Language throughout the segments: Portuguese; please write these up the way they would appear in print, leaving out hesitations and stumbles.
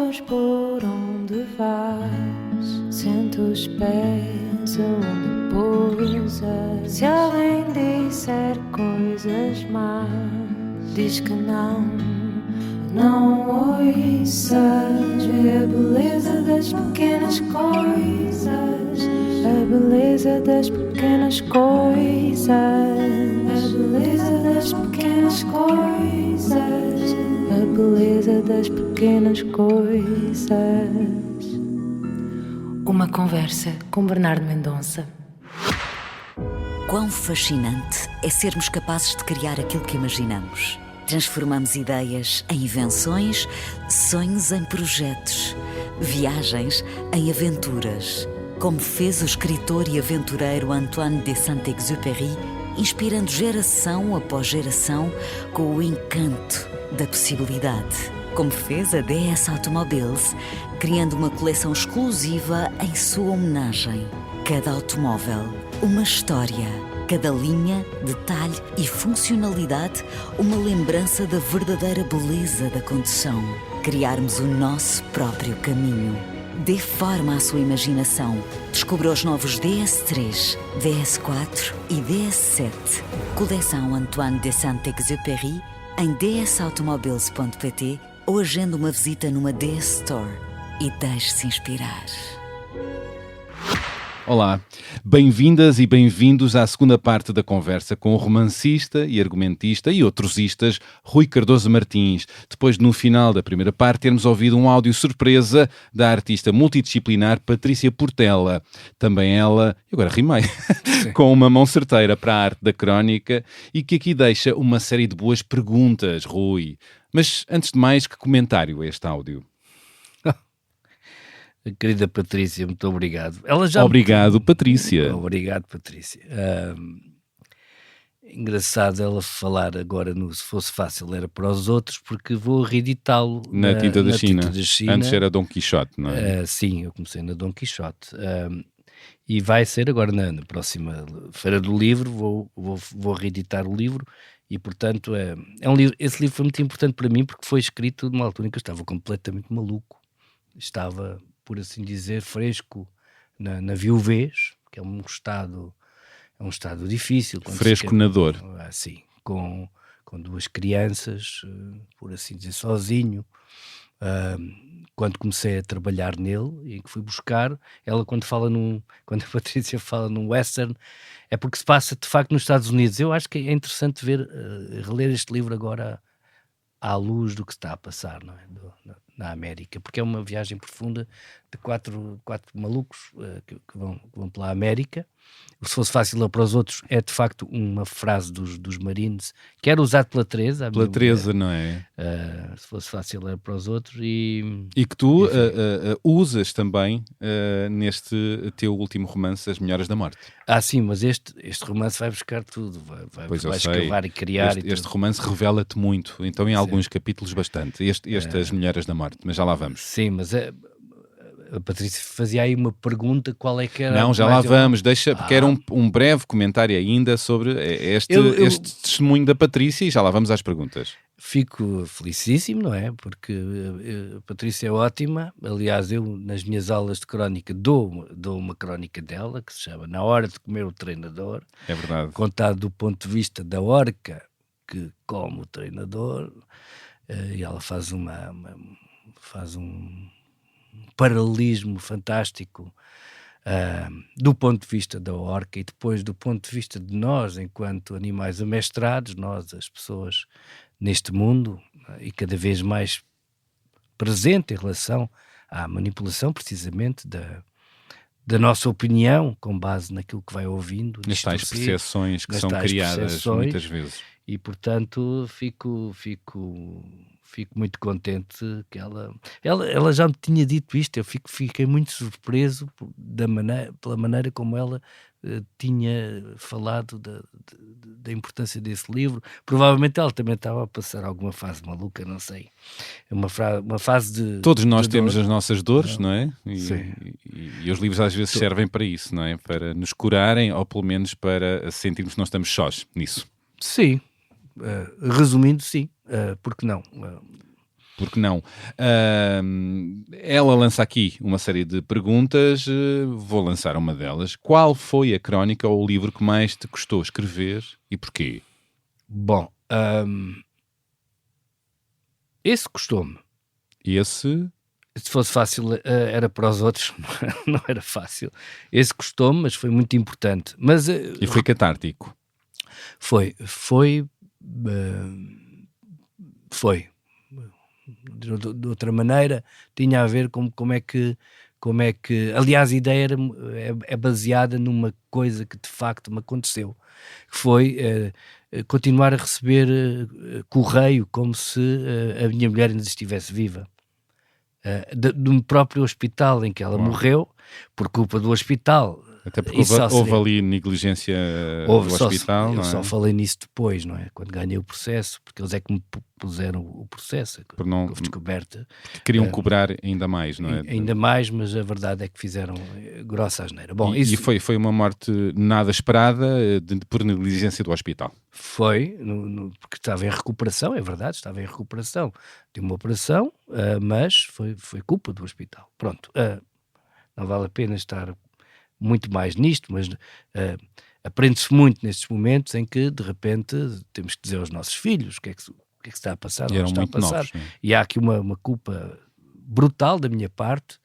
luz por onde vais, sente os pés aonde pousas. Se alguém disser coisas más, diz que não ouças. Vê a beleza das pequenas coisas, a beleza das pequenas coisas, a beleza das pequenas coisas, a beleza das pequenas coisas. Uma conversa com Bernardo Mendonça. Quão fascinante é sermos capazes de criar aquilo que imaginamos. Transformamos ideias em invenções, sonhos em projetos, viagens em aventuras. Como fez o escritor e aventureiro Antoine de Saint-Exupéry, inspirando geração após geração com o encanto da possibilidade. Como fez a DS Automobiles, criando uma coleção exclusiva em sua homenagem. Cada automóvel, uma história. Cada linha, detalhe e funcionalidade, uma lembrança da verdadeira beleza da condução. Criarmos o nosso próprio caminho. Dê forma à sua imaginação. Descubra os novos DS3, DS4 e DS7. Coleção Antoine de Saint-Exupéry em dsautomobiles.pt ou agende uma visita numa DS Store e deixe-se inspirar. Olá, bem-vindas e bem-vindos à segunda parte da conversa com o romancista e argumentista e outrosistas Rui Cardoso Martins. Depois, no final da primeira parte, termos ouvido um áudio surpresa da artista multidisciplinar Patrícia Portela. Também ela, agora rimei, com uma mão certeira para a arte da crónica e que aqui deixa uma série de boas perguntas, Rui. Mas, antes de mais, que comentário é este áudio? Querida Patrícia, muito obrigado. Obrigado, Patrícia. Obrigado, Patrícia. Engraçado ela falar agora no Se Fosse Fácil Era para os Outros, porque vou reeditá-lo na Tinta da China. Tinta da China. Antes era Dom Quixote, não é? Sim, eu comecei na Dom Quixote. E vai ser agora na próxima Feira do Livro, vou reeditar o livro. E, portanto, é um livro. Esse livro foi muito importante para mim porque foi escrito numa altura em que eu estava completamente maluco. Estava, por assim dizer, fresco na viuvez, que é um estado difícil. Fresco na dor. Sim, com duas crianças, por assim dizer, sozinho. Quando comecei a trabalhar nele e que fui buscar, ela quando a Patrícia fala num western, é porque se passa de facto nos Estados Unidos. Eu acho que é interessante reler este livro agora à luz do que está a passar, não é? Na América, porque é uma viagem profunda de quatro malucos que vão pela América. Se Fosse Fácil para os Outros é de facto uma frase dos Marines que era usada pela Teresa. Pela Teresa, não é? Se Fosse Fácil para os Outros e que tu usas também neste teu último romance, As Melhoras da Morte. Sim, mas este romance vai buscar tudo, vai escavar e criar. Este romance revela-te muito, então em alguns capítulos bastante, As Melhoras da Morte, mas já lá vamos. Sim, mas a Patrícia fazia aí uma pergunta, qual é que era... Não, já lá vamos, porque era um breve comentário ainda sobre este testemunho da Patrícia e já lá vamos às perguntas. Fico felicíssimo, não é? Porque a Patrícia é ótima. Aliás, eu nas minhas aulas de crónica dou uma crónica dela, que se chama Na Hora de Comer o Treinador. É verdade. Contado do ponto de vista da orca que come o treinador. E ela faz um paralelismo fantástico do ponto de vista da orca e depois do ponto de vista de nós, enquanto animais amestrados, nós, as pessoas neste mundo, e cada vez mais presente em relação à manipulação precisamente da nossa opinião, com base naquilo que vai ouvindo. Nas tais percepções que são criadas muitas vezes. E, portanto, fico muito contente que ela já me tinha dito isto. Eu fiquei muito surpreso pela maneira como ela tinha falado da importância desse livro. Provavelmente ela também estava a passar alguma fase maluca, não sei. Uma fase de... Todos nós temos as nossas dores, não é? Sim. E os livros às vezes servem para isso, não é? Para nos curarem ou pelo menos para sentirmos que não estamos sós nisso. Sim. Resumindo, sim. Porque não? porque não? Ela lança aqui uma série de perguntas, vou lançar uma delas. Qual foi a crónica ou o livro que mais te custou escrever e porquê? Bom, esse custou-me. Esse... Se fosse fácil, era para os outros, não era fácil. Esse custou-me, mas foi muito importante. Mas, e foi catártico? Foi. De outra maneira, tinha a ver com como é que... Aliás, a ideia é baseada numa coisa que de facto me aconteceu. Que foi continuar a receber correio como se a minha mulher ainda estivesse viva. Do próprio hospital em que ela morreu, por culpa do hospital. Até porque houve ali negligência do hospital, não é? Eu só falei nisso depois, não é? Quando ganhei o processo, porque eles é que me puseram o processo, que houve descoberta. Queriam cobrar ainda mais, não é? Ainda mais, mas a verdade é que fizeram grossa asneira. Bom, e foi uma morte nada esperada por negligência do hospital. Foi, porque estava em recuperação, é verdade, estava em recuperação de uma operação, mas foi culpa do hospital. Pronto, não vale a pena estar muito mais nisto, mas aprende-se muito nestes momentos em que, de repente, temos que dizer aos nossos filhos o que é que se está a passar, e não está a passar. Novos, não é? E há aqui uma culpa brutal da minha parte,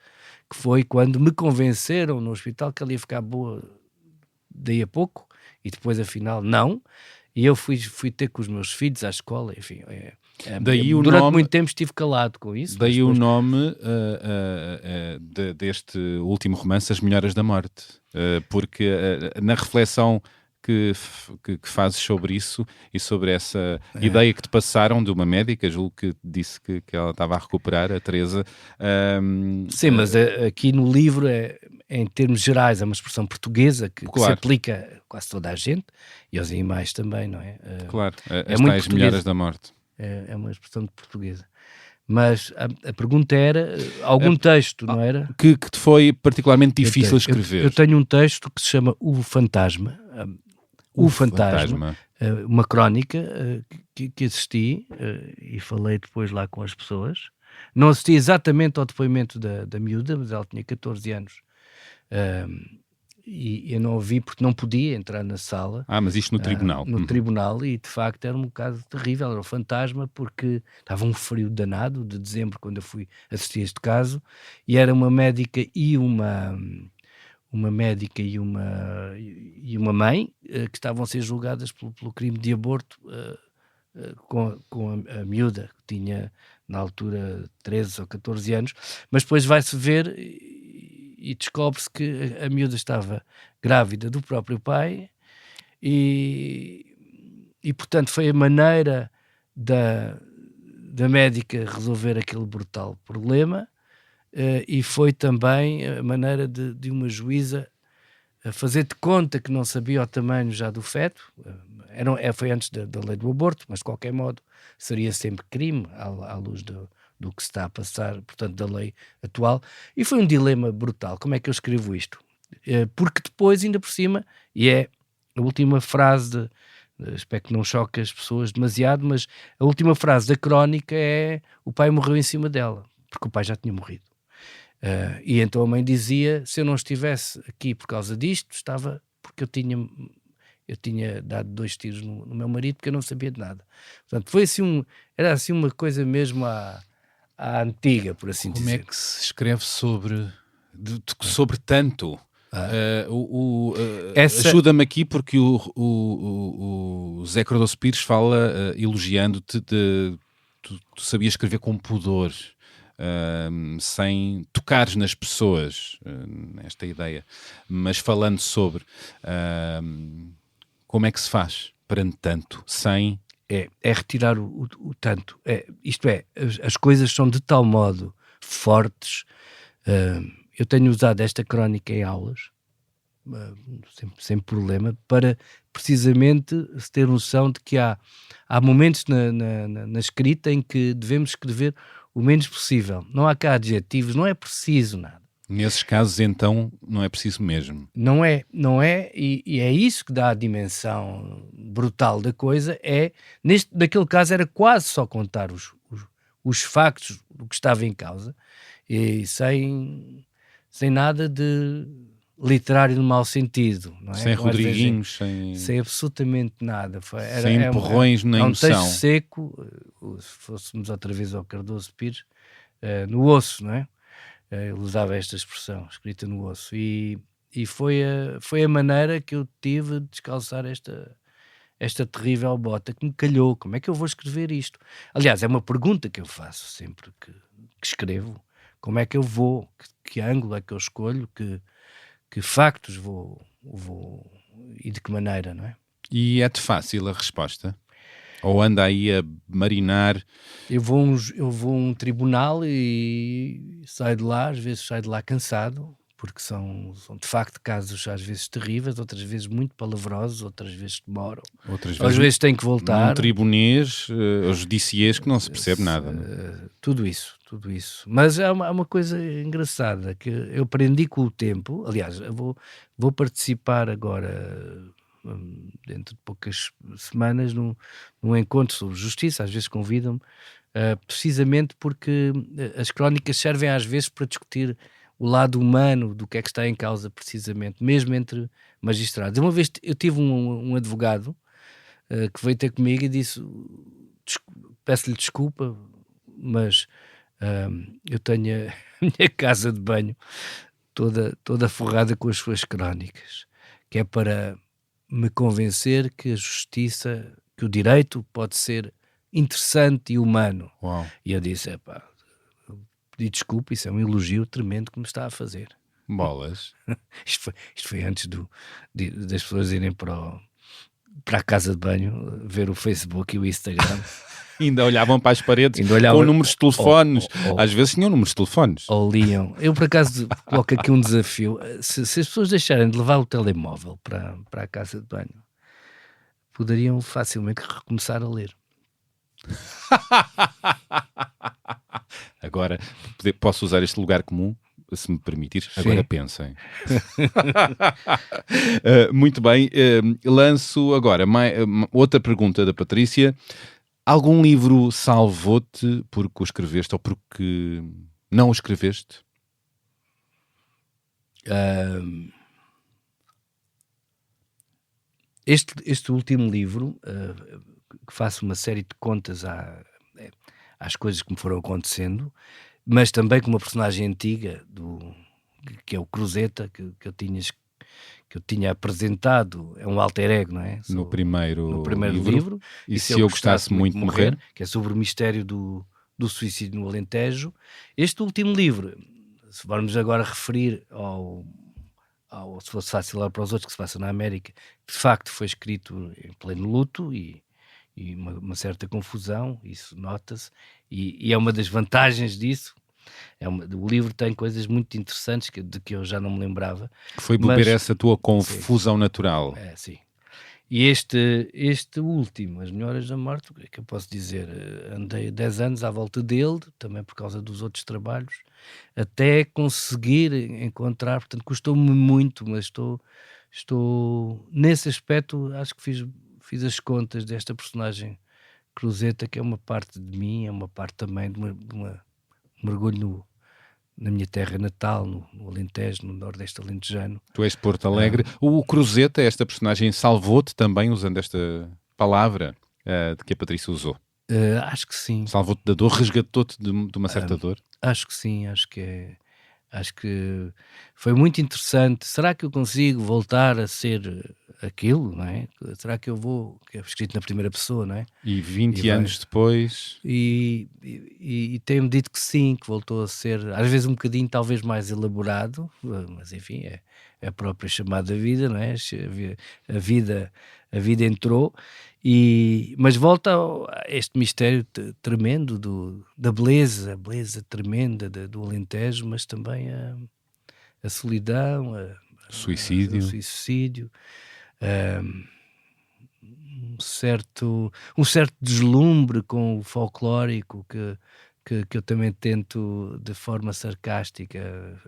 que foi quando me convenceram no hospital que ela ia ficar boa daí a pouco, e depois, afinal, não. E eu fui ter com os meus filhos à escola, enfim... durante muito tempo estive calado com isso. Daí depois... o nome deste último romance, As Melhoras da Morte, porque na reflexão que fazes sobre isso e sobre essa ideia que te passaram de uma médica, julgo que disse que ela estava a recuperar, a Teresa. Sim, mas aqui no livro, em termos gerais, é uma expressão portuguesa que se aplica a quase toda a gente, e aos animais também, não é? Claro, as Melhoras da Morte. É uma expressão portuguesa. Mas a pergunta era algum texto, não era? Que te foi particularmente difícil escrever. Eu tenho um texto que se chama O Fantasma. O Fantasma. Uma crónica que assisti e falei depois lá com as pessoas. Não assisti exatamente ao depoimento da miúda, mas ela tinha 14 anos. E eu não ouvi porque não podia entrar na sala. Mas isto no tribunal. No tribunal, e de facto era um caso terrível, era um fantasma, porque estava um frio danado de dezembro quando eu fui assistir a este caso, e era uma médica e uma mãe que estavam a ser julgadas pelo crime de aborto com a miúda, que tinha na altura 13 ou 14 anos, mas depois vai-se ver e descobre-se que a miúda estava grávida do próprio pai e portanto foi a maneira da médica resolver aquele brutal problema, e foi também a maneira de uma juíza fazer de conta que não sabia o tamanho já do feto. Foi antes da lei do aborto, mas de qualquer modo seria sempre crime à luz do que se está a passar, portanto, da lei atual. E foi um dilema brutal. Como é que eu escrevo isto? Porque depois, ainda por cima, e é a última frase, espero que não choque as pessoas demasiado, mas a última frase da crónica é: o pai morreu em cima dela, porque o pai já tinha morrido. E então a mãe dizia: se eu não estivesse aqui por causa disto, estava porque eu tinha dado 2 tiros no meu marido, porque eu não sabia de nada. Portanto, foi assim era assim uma coisa mesmo à antiga, por assim dizer. Como é que se escreve sobre tanto? Ajuda-me aqui, porque o Zé Cardoso Pires fala elogiando-te tu sabias escrever com pudor, sem tocares nas pessoas, esta ideia, mas falando sobre como é que se faz perante tanto, sem... É retirar o tanto. Isto é, as coisas são de tal modo fortes. Eu tenho usado esta crónica em aulas, sem problema, para precisamente se ter noção de que há momentos na escrita em que devemos escrever o menos possível. Não há cá adjetivos, não é preciso nada. Nesses casos, então, não é preciso mesmo. Não é, e é isso que dá a dimensão brutal da coisa. Naquele caso era quase só contar os factos do que estava em causa, e sem nada de literário no mau sentido, não é? Sem Como às vezes Rodriguinhos, sem absolutamente nada. sem empurrões na é um emoção. texto seco, se fôssemos outra vez ao Cardoso Pires, no osso, não é? Ele usava esta expressão, escrita no osso, e foi a maneira que eu tive de descalçar esta terrível bota que me calhou. Como é que eu vou escrever isto? Aliás, é uma pergunta que eu faço sempre que escrevo. Como é que eu vou? Que ângulo é que eu escolho? Que factos vou e de que maneira, não é? E é-te fácil a resposta? Ou anda aí a marinar? Eu vou a um tribunal e saio de lá, às vezes saio de lá cansado, porque são de facto casos às vezes terríveis, outras vezes muito palavrosos, outras vezes demoram, Outras às vezes tenho que num voltar. tribunês, judiciês que não se percebe nada. Não? Tudo isso. Mas há uma coisa engraçada que eu aprendi com o tempo. Aliás, eu vou participar agora, dentro de poucas semanas, num encontro sobre justiça. Às vezes convidam-me, precisamente porque as crónicas servem às vezes para discutir o lado humano do que é que está em causa, precisamente, mesmo entre magistrados. Uma vez eu tive um advogado que veio ter comigo e disse: peço-lhe desculpa, mas eu tenho a minha casa de banho toda forrada com as suas crónicas, que é para me convencer que a justiça, que o direito pode ser interessante e humano. Uau. E eu disse: pedi desculpa, isso é um elogio tremendo que me está a fazer. Bolas. Isto foi antes das pessoas irem para a casa de banho ver o Facebook e o Instagram. Ainda olhavam para as paredes Ainda com números de telefones. Às vezes tinham números de telefones. Ou liam. Eu, por acaso, coloco aqui um desafio. Se as pessoas deixarem de levar o telemóvel para a casa de banho, poderiam facilmente recomeçar a ler. Agora, posso usar este lugar comum? Se me permitires, Sim. agora pensem. Muito bem, lanço agora outra pergunta da Patrícia. Algum livro salvou-te porque o escreveste ou porque não o escreveste? Este último livro, que faço uma série de contas às coisas que me foram acontecendo, mas também com uma personagem antiga, que é o Cruzeta, que eu tinha apresentado, é um alter ego, não é? No primeiro livro. E se eu gostasse muito de morrer? Que é sobre o mistério do suicídio no Alentejo. Este último livro, se formos agora referir se fosse fácil lá para os outros, que se passa na América, de facto foi escrito em pleno luto e uma certa confusão, isso nota-se, e é uma das vantagens disso. O livro tem coisas muito interessantes de que eu já não me lembrava. Que foi beber essa tua confusão natural. Sim. E este último, As Melhoras da Morte, o que é que eu posso dizer? Andei 10 anos à volta dele, também por causa dos outros trabalhos, até conseguir encontrar, portanto custou-me muito, mas estou nesse aspecto, acho que fiz as contas desta personagem Cruzeta, que é uma parte de mim, é uma parte também de uma mergulho na minha terra natal, no Alentejo, no Nordeste alentejano. Tu és de Porto Alegre. O Cruzeta, esta personagem, salvou-te também usando esta palavra de que a Patrícia usou? Acho que sim. Salvou-te da dor, resgatou-te de uma certa dor? Acho que sim, acho que foi muito interessante. Será que eu consigo voltar a ser aquilo, não é? Será que eu vou, que é escrito na primeira pessoa, não é? E 20 anos depois... E tem-me dito que sim, que voltou a ser, às vezes um bocadinho talvez mais elaborado, mas enfim, é a própria chamada vida, não é? A vida entrou, mas volta a este mistério tremendo da beleza, a beleza tremenda do Alentejo, mas também a solidão, o suicídio, um certo deslumbre com o folclórico que eu também tento, de forma sarcástica,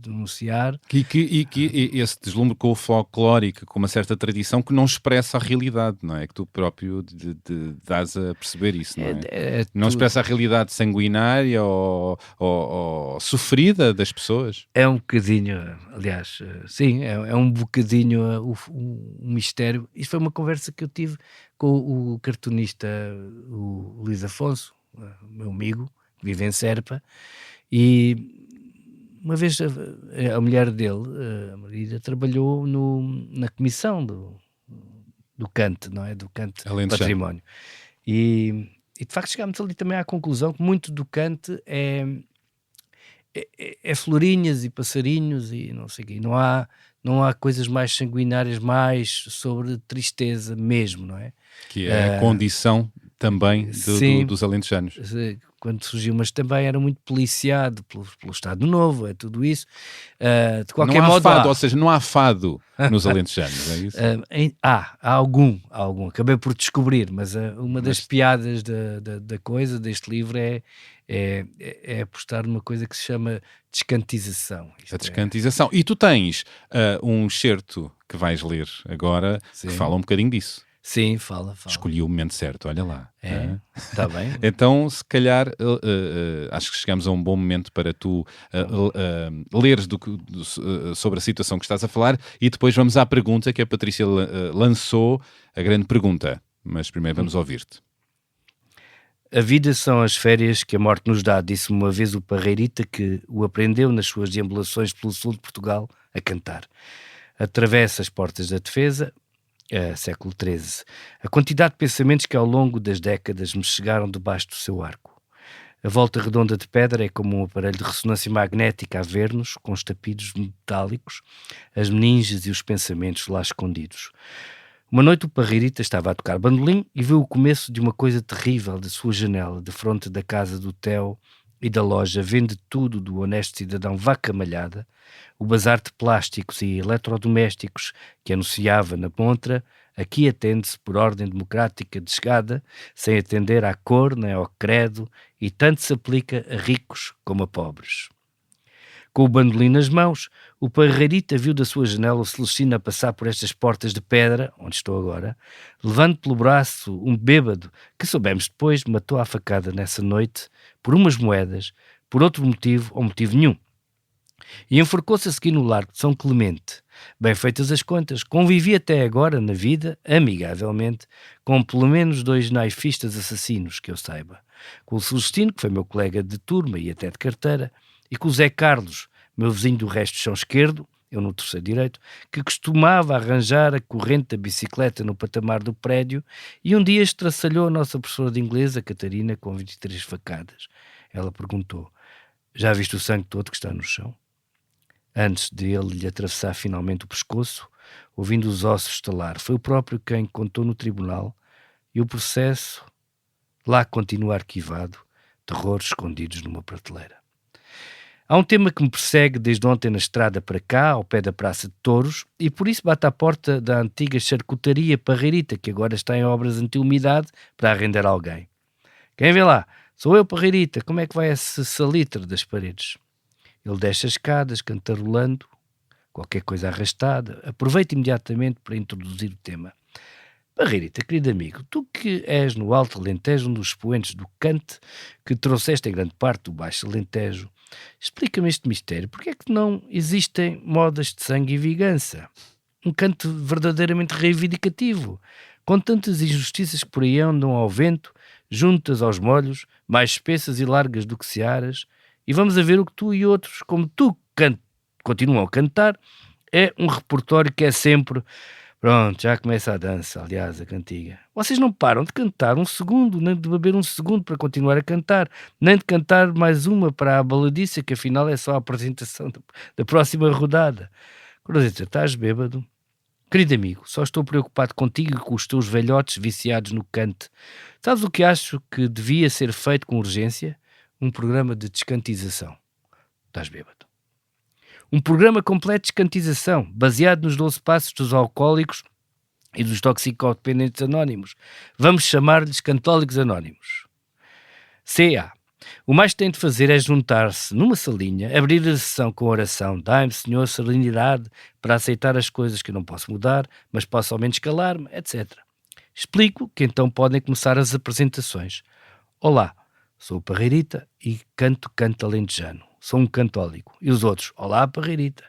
denunciar. E esse deslumbre com o folclórico, com uma certa tradição que não expressa a realidade, não é? Que tu próprio dás a perceber isso, não é? Não expressa a realidade sanguinária ou sofrida das pessoas. É um bocadinho, aliás, sim, é um bocadinho um mistério. Isto foi uma conversa que eu tive com o cartunista, o Luís Afonso, o meu amigo, que vive em Serpa, e uma vez a mulher dele, a Marida, trabalhou na comissão do Cante, não é? Do Cante Património. E de facto chegámos ali também à conclusão que muito do Cante é florinhas e passarinhos e não sei o quê. Não há coisas mais sanguinárias, mais sobre tristeza mesmo, não é? Que é a condição também dos alentejanos. Quando surgiu, mas também era muito policiado pelo Estado Novo, é tudo isso. De qualquer modo, fado, ou seja, não há fado nos alentejanos, é isso? Há algum. Acabei por descobrir, mas uma das piadas da coisa, deste livro, é apostar numa coisa que se chama descantização. A descantização. E tu tens um excerto que vais ler agora, que fala um bocadinho disso. Sim, fala. Escolhi o momento certo, olha lá. Está bem. Então, se calhar, acho que chegamos a um bom momento para tu leres sobre a situação que estás a falar e depois vamos à pergunta que a Patrícia lançou, a grande pergunta. Mas primeiro vamos ouvir-te. A vida são as férias que a morte nos dá, disse-me uma vez o Parreirita, que o aprendeu nas suas deambulações pelo sul de Portugal a cantar. Atravessa as portas da defesa, século XIII. A quantidade de pensamentos que ao longo das décadas me chegaram debaixo do seu arco. A volta redonda de pedra é como um aparelho de ressonância magnética a ver-nos, com os tapidos metálicos, as meninges e os pensamentos lá escondidos. Uma noite o Parreirita estava a tocar bandolim e viu o começo de uma coisa terrível da sua janela, de fronte da casa do Theo e da loja Vende Tudo do honesto cidadão Vaca Malhada, o bazar de plásticos e eletrodomésticos que anunciava na montra, aqui atende-se por ordem democrática de chegada, sem atender à cor nem ao credo, e tanto se aplica a ricos como a pobres. Com o bandolim nas mãos, o Parreirita viu da sua janela o Celestino a passar por estas portas de pedra, onde estou agora, levando pelo braço um bêbado que, soubemos depois, matou à facada nessa noite, por umas moedas, por outro motivo ou motivo nenhum. E enforcou-se a seguir no Largo de São Clemente. Bem feitas as contas, convivi até agora na vida, amigavelmente, com pelo menos 2 naifistas assassinos, que eu saiba. Com o Celestino, que foi meu colega de turma e até de carteira, e com o Zé Carlos, meu vizinho do resto do chão esquerdo, eu no terceiro direito, que costumava arranjar a corrente da bicicleta no patamar do prédio e um dia estraçalhou a nossa professora de inglês, a Catarina, com 23 facadas. Ela perguntou: já viste o sangue todo que está no chão? Antes de ele lhe atravessar finalmente o pescoço, ouvindo os ossos estalar, foi o próprio quem contou no tribunal, e o processo lá continua arquivado, terrores escondidos numa prateleira. Há um tema que me persegue desde ontem na estrada para cá, ao pé da Praça de Touros, e por isso bate à porta da antiga charcutaria Parreirita, que agora está em obras anti-umidade para arrendar a alguém. Quem vê lá? Sou eu, Parreirita. Como é que vai esse salitre das paredes? Ele desce as escadas, cantarolando, qualquer coisa arrastada. Aproveita imediatamente para introduzir o tema. Parreirita, querido amigo, tu que és no Alto Alentejo um dos expoentes do Cante, que trouxeste em grande parte do Baixo Alentejo, explica-me este mistério. Porque é que não existem modas de sangue e vingança? Um canto verdadeiramente reivindicativo, com tantas injustiças que por aí andam ao vento, juntas aos molhos, mais espessas e largas do que searas, e vamos a ver o que tu e outros, como tu, continuam a cantar. É um repertório que é sempre... Pronto, já começa a dança, aliás, a cantiga. Vocês não param de cantar um segundo, nem de beber um segundo para continuar a cantar, nem de cantar mais uma para a baladiça, que afinal é só a apresentação da próxima rodada. Cruzeta, estás bêbado? Querido amigo, só estou preocupado contigo e com os teus velhotes viciados no cante. Sabes o que acho que devia ser feito com urgência? Um programa de descantização. Estás bêbado. Um programa completo de descantização, baseado nos 12 passos dos alcoólicos e dos toxicodependentes anónimos. Vamos chamar-lhes cantólicos anónimos. CA. O mais que tem de fazer é juntar-se numa salinha, abrir a sessão com oração, dai-me, Senhor, serenidade para aceitar as coisas que eu não posso mudar, mas posso ao menos calar-me, etc. Explico que então podem começar as apresentações. Olá, sou o Parreirita e canto alentejano. Sou um cantólico. E os outros, olá, Parreirita.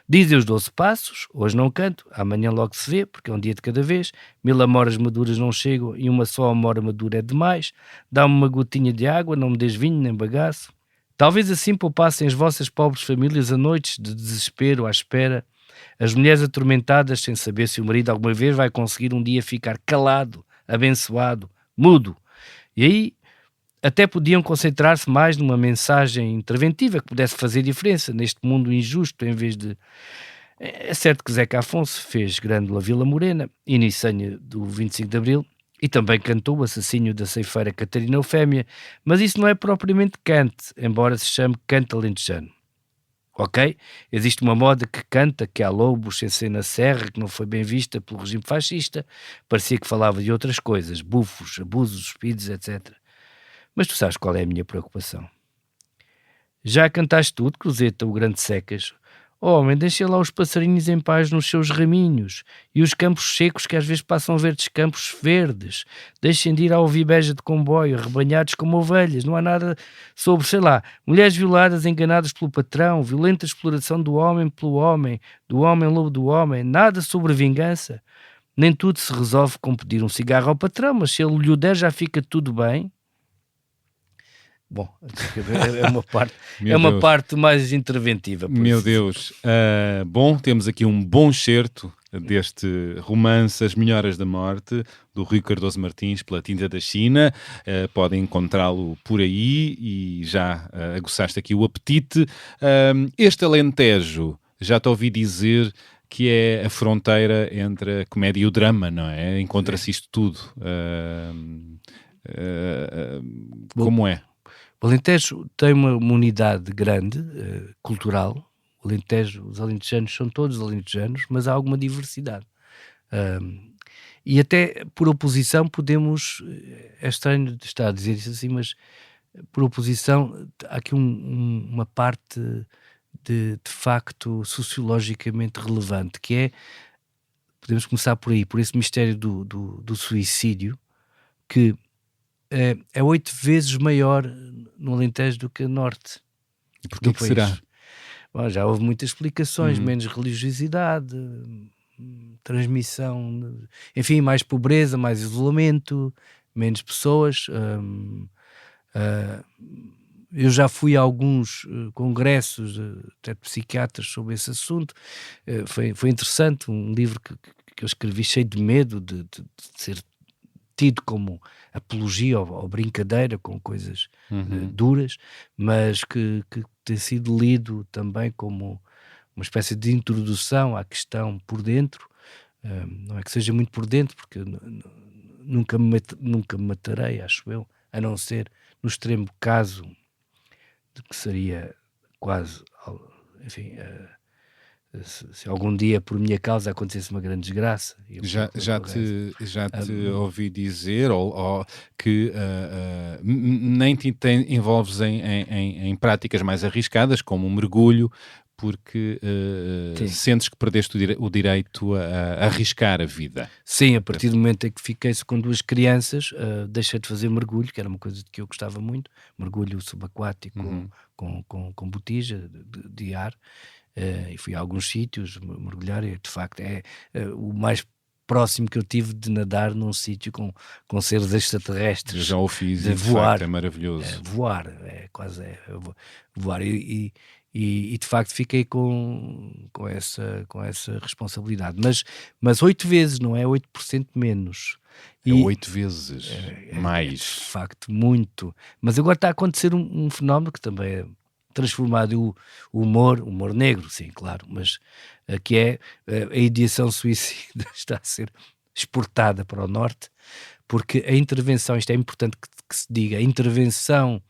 Dizem os 12 passos, hoje não canto, amanhã logo se vê, porque é um dia de cada vez, 1000 amoras maduras não chegam e uma só amora madura é demais, dá-me uma gotinha de água, não me des vinho nem bagaço. Talvez assim poupassem as vossas pobres famílias a noites de desespero à espera, as mulheres atormentadas sem saber se o marido alguma vez vai conseguir um dia ficar calado, abençoado, mudo. E aí até podiam concentrar-se mais numa mensagem interventiva que pudesse fazer diferença neste mundo injusto, em vez de... É certo que Zeca Afonso fez Grândola Vila Morena, Inicenha do 25 de Abril, e também cantou o assassínio da ceifeira Catarina Eufémia, mas isso não é propriamente cante, embora se chame canto alentejano. Ok? Existe uma moda que canta que há lobos sem ser na serra, que não foi bem vista pelo regime fascista, parecia que falava de outras coisas, bufos, abusos, despidos, etc. Mas tu sabes qual é a minha preocupação? Já cantaste tudo, Cruzeta, o grande secas? Oh, homem, deixa lá os passarinhos em paz nos seus raminhos e os campos secos que às vezes passam verdes campos verdes. Deixem de ir ao vibeja de comboio, rebanhados como ovelhas. Não há nada sobre, sei lá, mulheres violadas enganadas pelo patrão, violenta exploração do homem pelo homem, do homem lobo do homem. Nada sobre vingança. Nem tudo se resolve com pedir um cigarro ao patrão, mas se ele lhe o der já fica tudo bem. Bom, é uma parte mais interventiva. Meu Deus. Bom, temos aqui um bom excerto deste romance As Melhoras da Morte, do Rui Cardoso Martins, pela Tinta da China. Podem encontrá-lo por aí e já aguçaste aqui o apetite. Este Alentejo, já te ouvi dizer que é a fronteira entre a comédia e o drama, não é? Encontra-se isto tudo. Como é? O Alentejo tem uma unidade grande, cultural. O Alentejo, os alentejanos são todos alentejanos, mas há alguma diversidade. E até por oposição podemos... É estranho estar a dizer isso assim, mas por oposição há aqui uma parte de facto sociologicamente relevante, que é... Podemos começar por aí, por esse mistério do suicídio, que é 8 vezes maior no Alentejo do que no Norte. E porquê que será? Bom, já houve muitas explicações, menos religiosidade, transmissão, enfim, mais pobreza, mais isolamento, menos pessoas. Eu já fui a alguns congressos até de psiquiatras sobre esse assunto. Foi interessante, um livro que eu escrevi cheio de medo de ser tido como apologia ou brincadeira com coisas duras, mas que tem sido lido também como uma espécie de introdução à questão por dentro. Não é que seja muito por dentro, porque nunca me matarei, acho eu, a não ser no extremo caso de que seria quase, enfim... Se algum dia por minha causa acontecesse uma grande desgraça. Já te ouvi dizer que nem te envolves em práticas mais arriscadas, como um mergulho, porque sentes que perdeste o direito a arriscar a vida. Sim, a partir do momento em que fiquei com 2 crianças, deixei de fazer mergulho, que era uma coisa de que eu gostava muito, mergulho subaquático com botija de ar. E fui a alguns sítios mergulhar e de facto é o mais próximo que eu tive de nadar num sítio com seres extraterrestres. Eu já o fiz de e voar, facto é maravilhoso. Voar, voar e de facto fiquei com essa responsabilidade, mas 8 vezes, não é 8% menos. É 8 vezes mais. De facto, muito. Mas agora está a acontecer um fenómeno que também é transformado o humor negro, sim, claro, mas que é a ideação suicida está a ser exportada para o Norte, porque a intervenção, isto é importante que se diga, a intervenção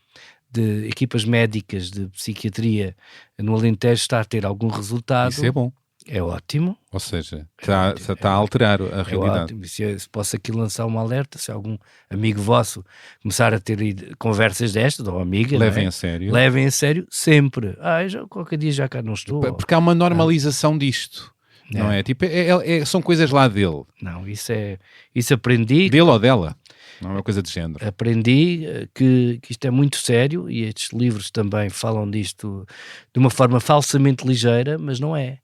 de equipas médicas de psiquiatria no Alentejo está a ter algum resultado. Isso é bom. É ótimo. Ou seja, está a alterar a É realidade. ótimo. Se posso aqui lançar um alerta, se algum amigo vosso começar a ter conversas destas, ou amiga, Levem não é? a sério. Levem a sério sempre. Qualquer dia já cá não estou. Porque há uma normalização disto. Não é? Tipo, são coisas lá dele. Não, isso aprendi. Dele ou dela. Não é uma coisa de género. Aprendi que isto é muito sério, e estes livros também falam disto de uma forma falsamente ligeira, mas não é.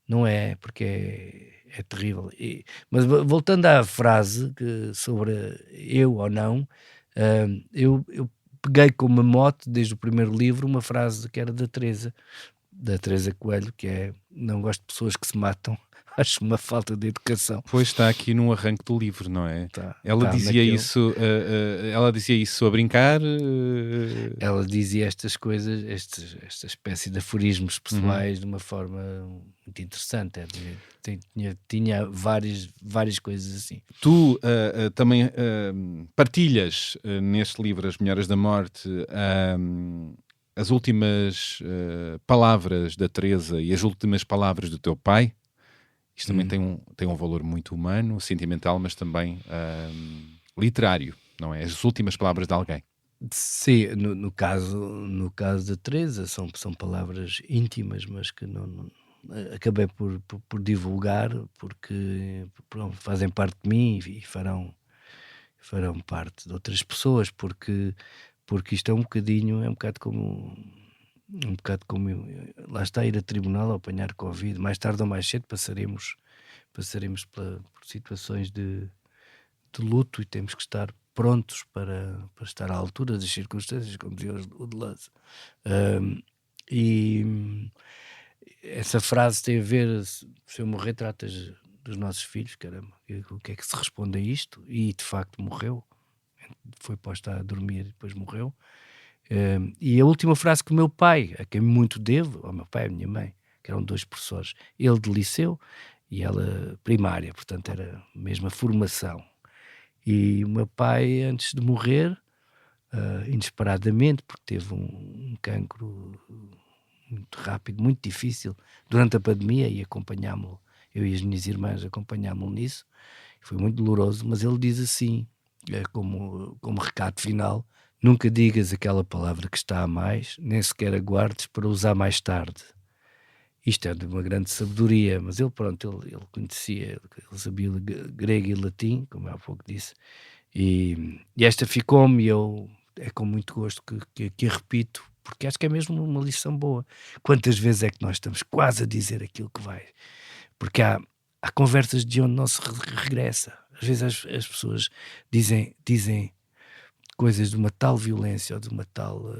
Não é, porque é terrível. Mas voltando à frase sobre eu ou não, eu peguei como mote, desde o primeiro livro, uma frase que era da Teresa Coelho, que é: não gosto de pessoas que se matam, acho uma falta de educação. Pois está aqui no arranque do livro, não é? Ela dizia naquele... isso, ela dizia isso a brincar. Ela dizia estas coisas, esta espécie de aforismos pessoais de uma forma muito interessante. Tinha várias coisas assim. Tu também partilhas neste livro As Melhoras da Morte as últimas palavras da Teresa e as últimas palavras do teu pai. Isto também tem um valor muito humano, sentimental, mas também literário, não é? As últimas palavras de alguém. Sim, no caso da Teresa são palavras íntimas, mas que não acabei por divulgar, porque pronto, fazem parte de mim e farão parte de outras pessoas, porque isto é um bocado como lá está, ir a tribunal a apanhar Covid. Mais tarde ou mais cedo passaremos por situações de luto, e temos que estar prontos para estar à altura das circunstâncias, como dizia o Deleuze. E essa frase tem a ver: se eu morrer, tratas dos nossos filhos, caramba, o que é que se responde a isto? E de facto morreu, foi posto a dormir e depois morreu. E a última frase que o meu pai, a quem muito devo, ao meu pai e à minha mãe, que eram 2 professores, ele de liceu e ela primária, portanto era a mesma formação. E o meu pai, antes de morrer, inesperadamente, porque teve um cancro muito rápido, muito difícil, durante a pandemia, e acompanhámo-lo, eu e as minhas irmãs acompanhámo-lo nisso, foi muito doloroso, mas ele diz assim, como recado final: nunca digas aquela palavra que está a mais, nem sequer aguardes para usar mais tarde. Isto é de uma grande sabedoria, mas ele conhecia, ele sabia grego e latim, como há pouco disse, e esta ficou-me, e é com muito gosto que a repito, porque acho que é mesmo uma lição boa. Quantas vezes é que nós estamos quase a dizer aquilo que vai? Porque há conversas de onde não se regressa. Às vezes as pessoas dizem coisas de uma tal violência, ou de uma tal...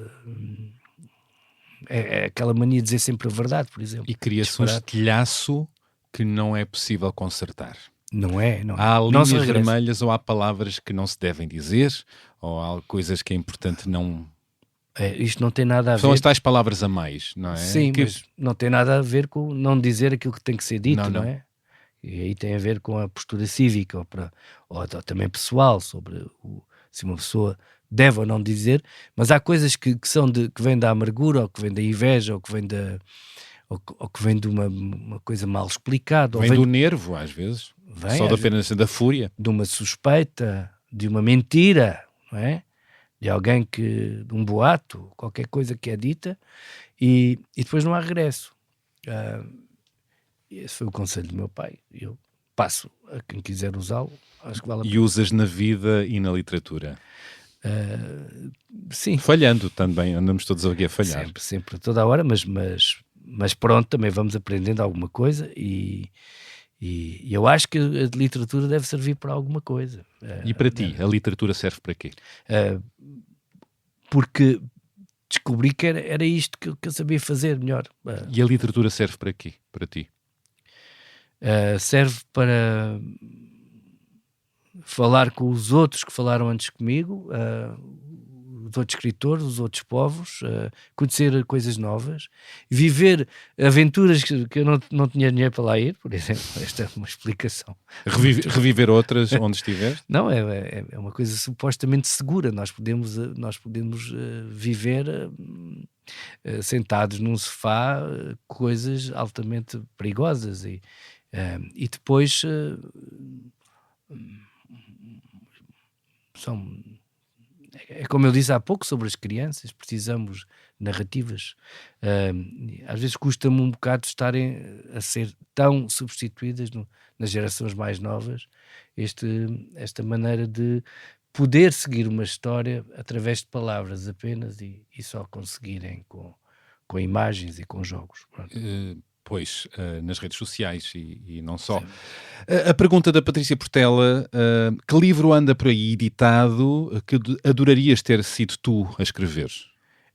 É aquela mania de dizer sempre a verdade, por exemplo. E cria-se um estilhaço que não é possível consertar. Não é. Há linhas vermelhas, ou há palavras que não se devem dizer, ou há coisas que é importante não... Isto não tem nada a ver... São as tais palavras a mais, não é? Sim, mas não tem nada a ver com não dizer aquilo que tem que ser dito, não é? E aí tem a ver com a postura cívica, ou também pessoal, sobre se uma pessoa deve ou não dizer, mas há coisas que vêm da amargura, ou que vêm da inveja, ou que vêm de uma coisa mal explicada. Vem do nervo, às vezes. Só apenas da fúria. De uma suspeita, de uma mentira, não é? De alguém de um boato, qualquer coisa que é dita, e depois não há regresso. Esse foi o conselho do meu pai. Eu passo a quem quiser usá-lo. Acho que vale a pena. E usas na vida e na literatura? Sim. Falhando também, andamos todos aqui a falhar. Sempre, toda a hora, mas pronto, também vamos aprendendo alguma coisa, e eu acho que a literatura deve servir para alguma coisa. E para ti, a literatura serve para quê? Porque descobri que era isto que eu sabia fazer melhor. E a literatura serve para quê, para ti? Serve para falar com os outros que falaram antes comigo, os outros escritores, os outros povos, conhecer coisas novas, viver aventuras que eu não tinha dinheiro para lá ir, por exemplo. Esta é uma explicação. Reviver outras onde estiver? Não, é uma coisa supostamente segura. Nós podemos viver sentados num sofá, coisas altamente perigosas e depois são... É como eu disse há pouco sobre as crianças, precisamos de narrativas. Às vezes custa-me um bocado estarem a ser tão substituídas nas gerações mais novas, esta maneira de poder seguir uma história através de palavras apenas e só conseguirem com imagens e com jogos. Pois, nas redes sociais e não só. A pergunta da Patrícia Portela, que livro anda por aí editado que adorarias ter sido tu a escrever?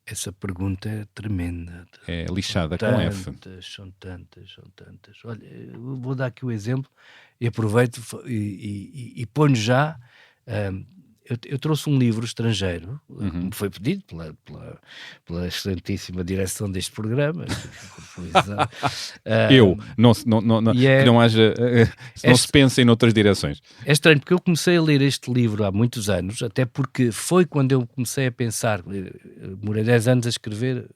Essa pergunta é tremenda. É lixada com F. São tantas. Olha, eu vou dar aqui o exemplo e aproveito e ponho já... Eu trouxe um livro estrangeiro, que me foi pedido pela excelentíssima direção deste programa. Que não haja, não se pense em outras direções. É estranho, porque eu comecei a ler este livro há muitos anos, até porque foi quando eu comecei a pensar, demorei 10 anos a escrever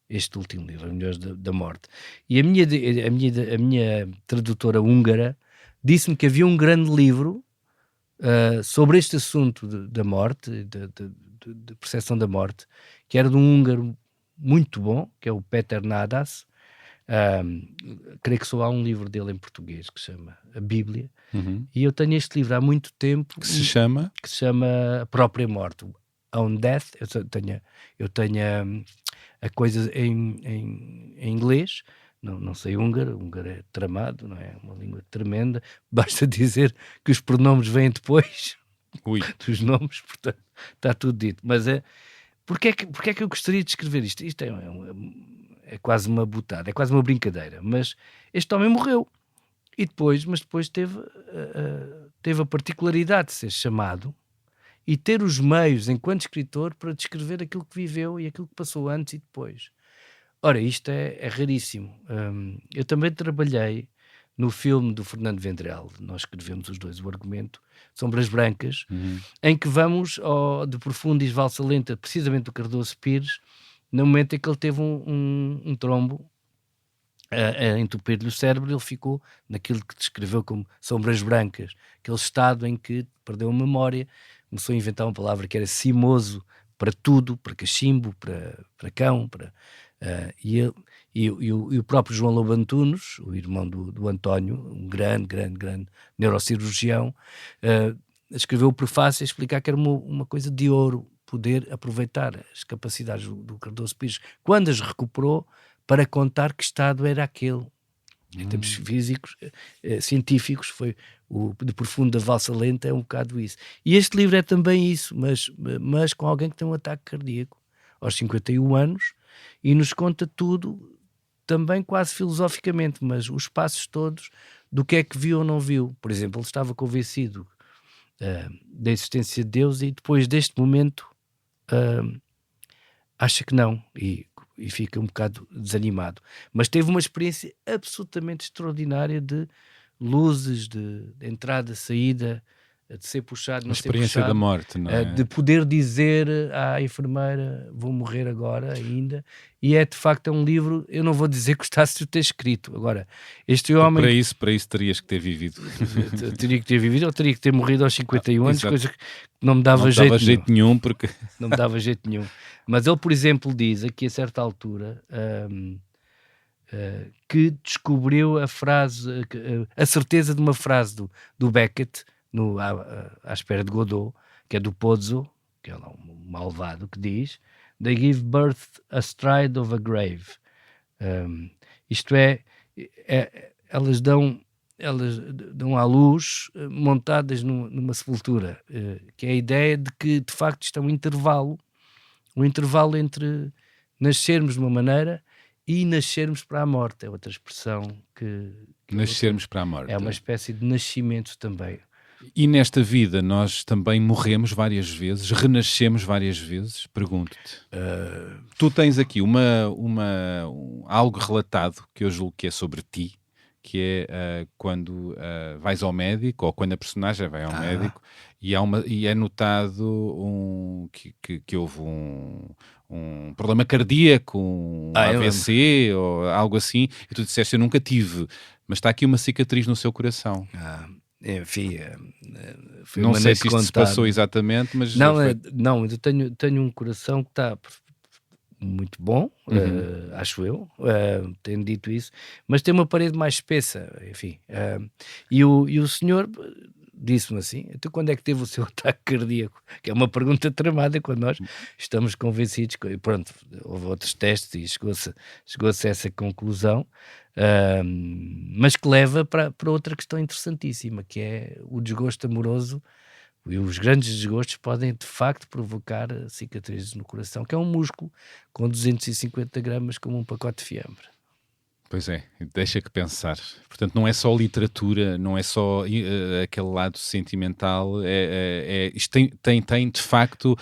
este último livro, As Melhores da Morte. E a minha tradutora húngara disse-me que havia um grande livro sobre este assunto da morte, de percepção da morte, que era de um húngaro muito bom, que é o Péter Nádas. Creio que só há um livro dele em português que se chama A Bíblia, e eu tenho este livro há muito tempo que se chama A Própria Morte, On Death. Eu tenho a coisa em inglês. Não sei húngaro é tramado, não é? Uma língua tremenda, basta dizer que os pronomes vêm depois dos nomes, portanto está tudo dito. Mas porque é que eu gostaria de escrever isto? Isto é quase uma botada, é quase uma brincadeira, mas este homem morreu, mas depois teve a particularidade de ser chamado e ter os meios, enquanto escritor, para descrever aquilo que viveu e aquilo que passou antes e depois. Ora, isto é raríssimo. Eu também trabalhei no filme do Fernando Vendrell, nós escrevemos os dois o argumento, Sombras Brancas, em que vamos de Profundis Valsa Lenta, precisamente do Cardoso Pires, no momento em que ele teve um trombo a entupir-lhe o cérebro, ele ficou naquilo que descreveu como Sombras Brancas, aquele estado em que perdeu a memória, começou a inventar uma palavra que era cimoso para tudo, para cachimbo, para cão, e o próprio João Lobo Antunes, o irmão do António, um grande neurocirurgião, escreveu o prefácio a explicar que era uma coisa de ouro poder aproveitar as capacidades do Cardoso Pires quando as recuperou para contar que estado era aquele. Em termos físicos, científicos, foi o de Profundo da Valsa Lenta, é um bocado isso. E este livro é também isso, mas com alguém que tem um ataque cardíaco aos 51 anos, e nos conta tudo, também quase filosoficamente, mas os passos todos do que é que viu ou não viu. Por exemplo, ele estava convencido da existência de Deus e depois deste momento acha que não e fica um bocado desanimado. Mas teve uma experiência absolutamente extraordinária de luzes, de entrada, saída, de ser puxado, não ser puxado. A experiência da morte, não é? De poder dizer à enfermeira, vou morrer agora ainda. E de facto um livro, eu não vou dizer que gostasse de ter escrito. Agora, este homem... Para isso terias que ter vivido. Teria que ter vivido ou teria que ter morrido aos 51 anos, coisa que não me dava jeito nenhum. Porque... Não me dava jeito nenhum. Mas ele, por exemplo, diz aqui a certa altura... que descobriu a certeza de uma frase do Beckett à espera de Godot, que é do Pozzo, que é lá um malvado, que diz: "They give birth astride of a grave." Isto elas dão à luz montadas numa sepultura, que é a ideia de que de facto isto é um intervalo entre nascermos de uma maneira e nascermos para a morte. É outra expressão que nascermos para a morte. É uma espécie de nascimento também. E nesta vida nós também morremos várias vezes, renascemos várias vezes? Pergunto-te. Tu tens aqui algo relatado que eu julgo que é sobre ti, que é quando vais ao médico, ou quando a personagem vai ao médico, e é notado que houve um problema cardíaco, um AVC ou algo assim, e tu disseste, eu nunca tive, mas está aqui uma cicatriz no seu coração. Enfim, foi Não uma sei noite se isto se contada. passou exatamente, mas... Não, eu tenho um coração que está muito bom, acho eu, tenho dito isso, mas tem uma parede mais espessa, enfim. E o senhor disse-me assim, então quando é que teve o seu ataque cardíaco? Que é uma pergunta tramada quando nós estamos convencidos, pronto, houve outros testes e chegou-se a essa conclusão, mas que leva para outra questão interessantíssima, que é o desgosto amoroso. E os grandes desgostos podem de facto provocar cicatrizes no coração, que é um músculo com 250 gramas, como um pacote de fiambre. Pois é, deixa que pensar. Portanto, não é só literatura, não é só aquele lado sentimental, isto tem de facto